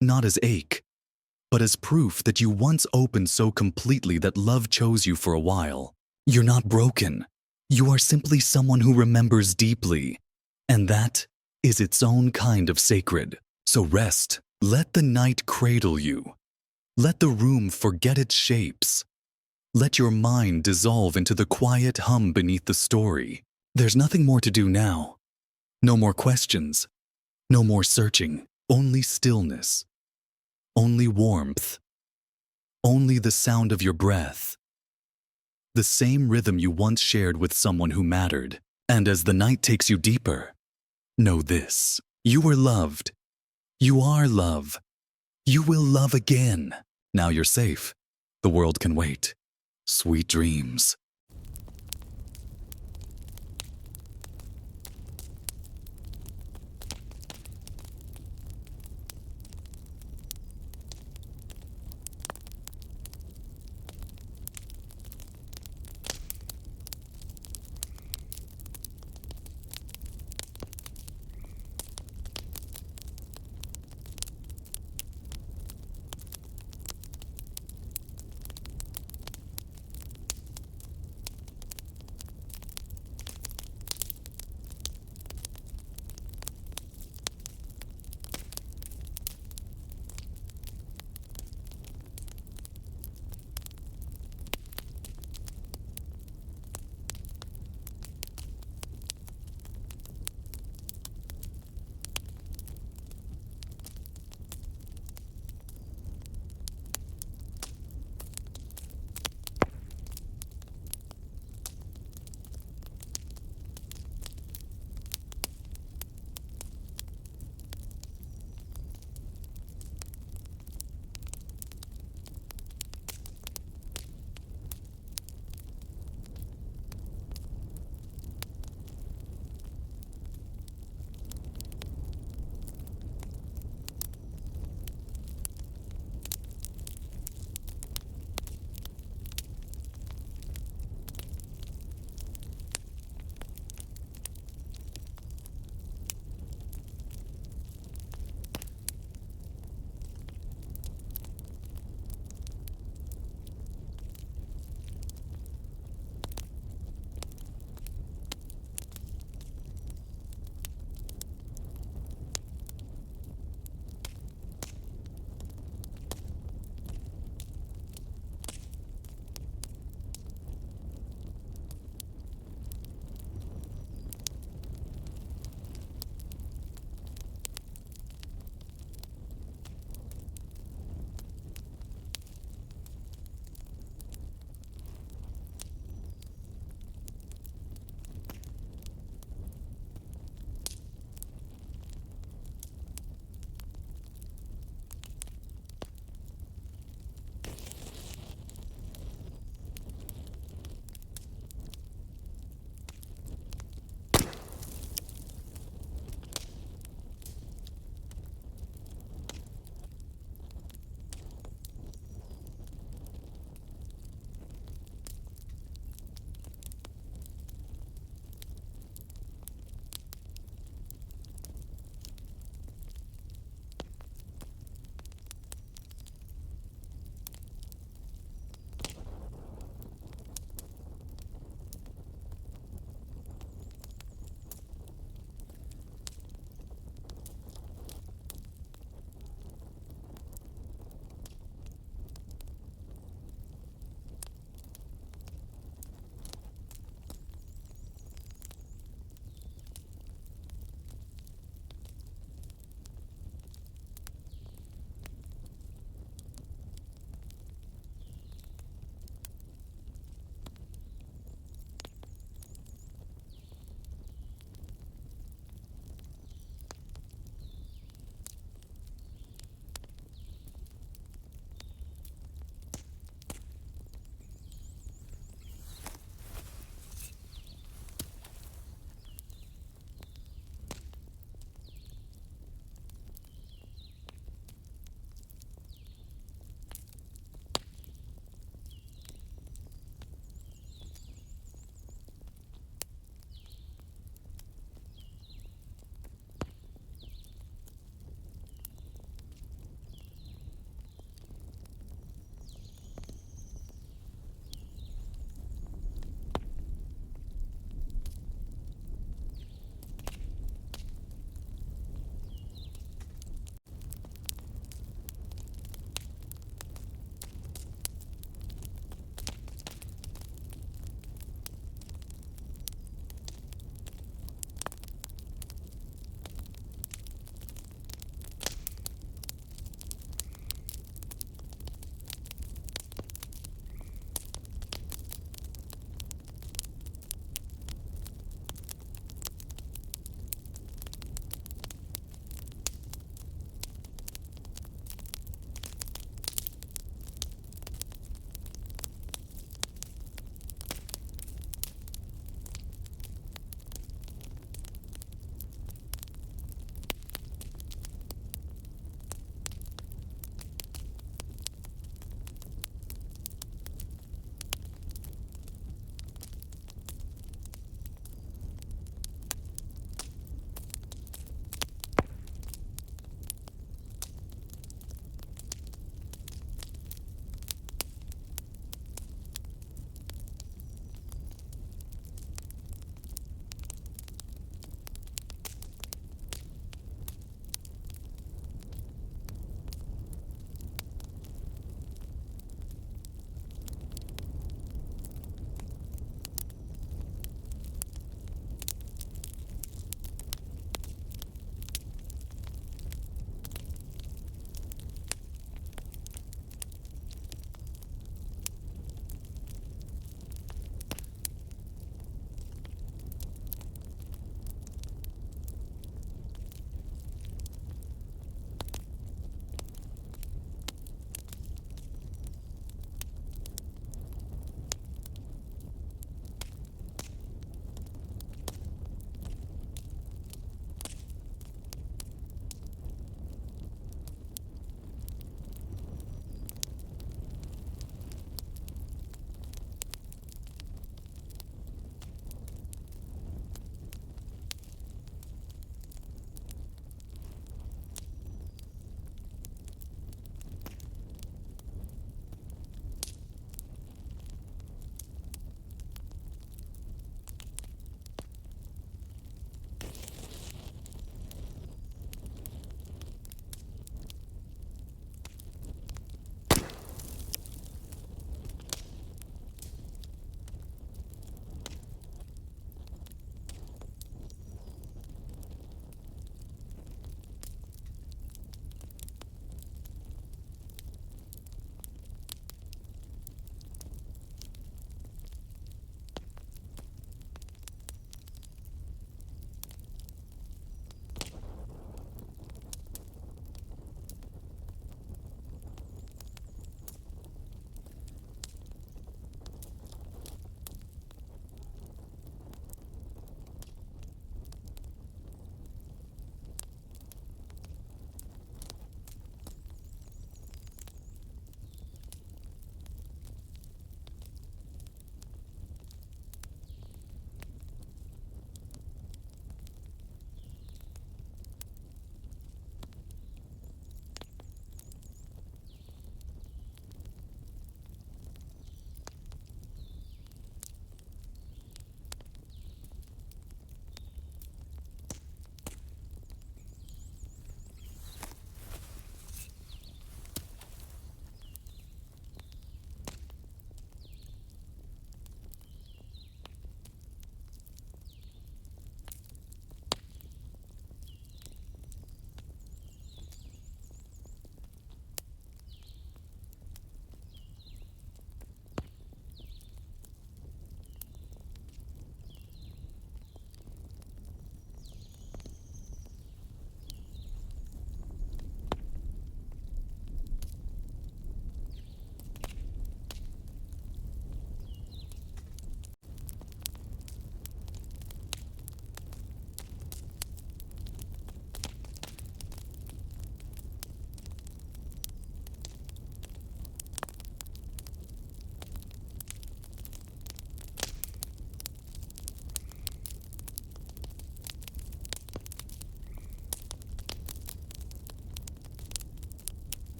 not as ache, but as proof that you once opened so completely that love chose you for a while. You're not broken. You are simply someone who remembers deeply, and that is its own kind of sacred. So rest. Let the night cradle you. Let the room forget its shapes. Let your mind dissolve into the quiet hum beneath the story. There's nothing more to do now. No more questions. No more searching. Only stillness. Only warmth. Only the sound of your breath. The same rhythm you once shared with someone who mattered. And as the night takes you deeper, know this. You were loved. You are love. You will love again. Now you're safe. The world can wait. Sweet dreams.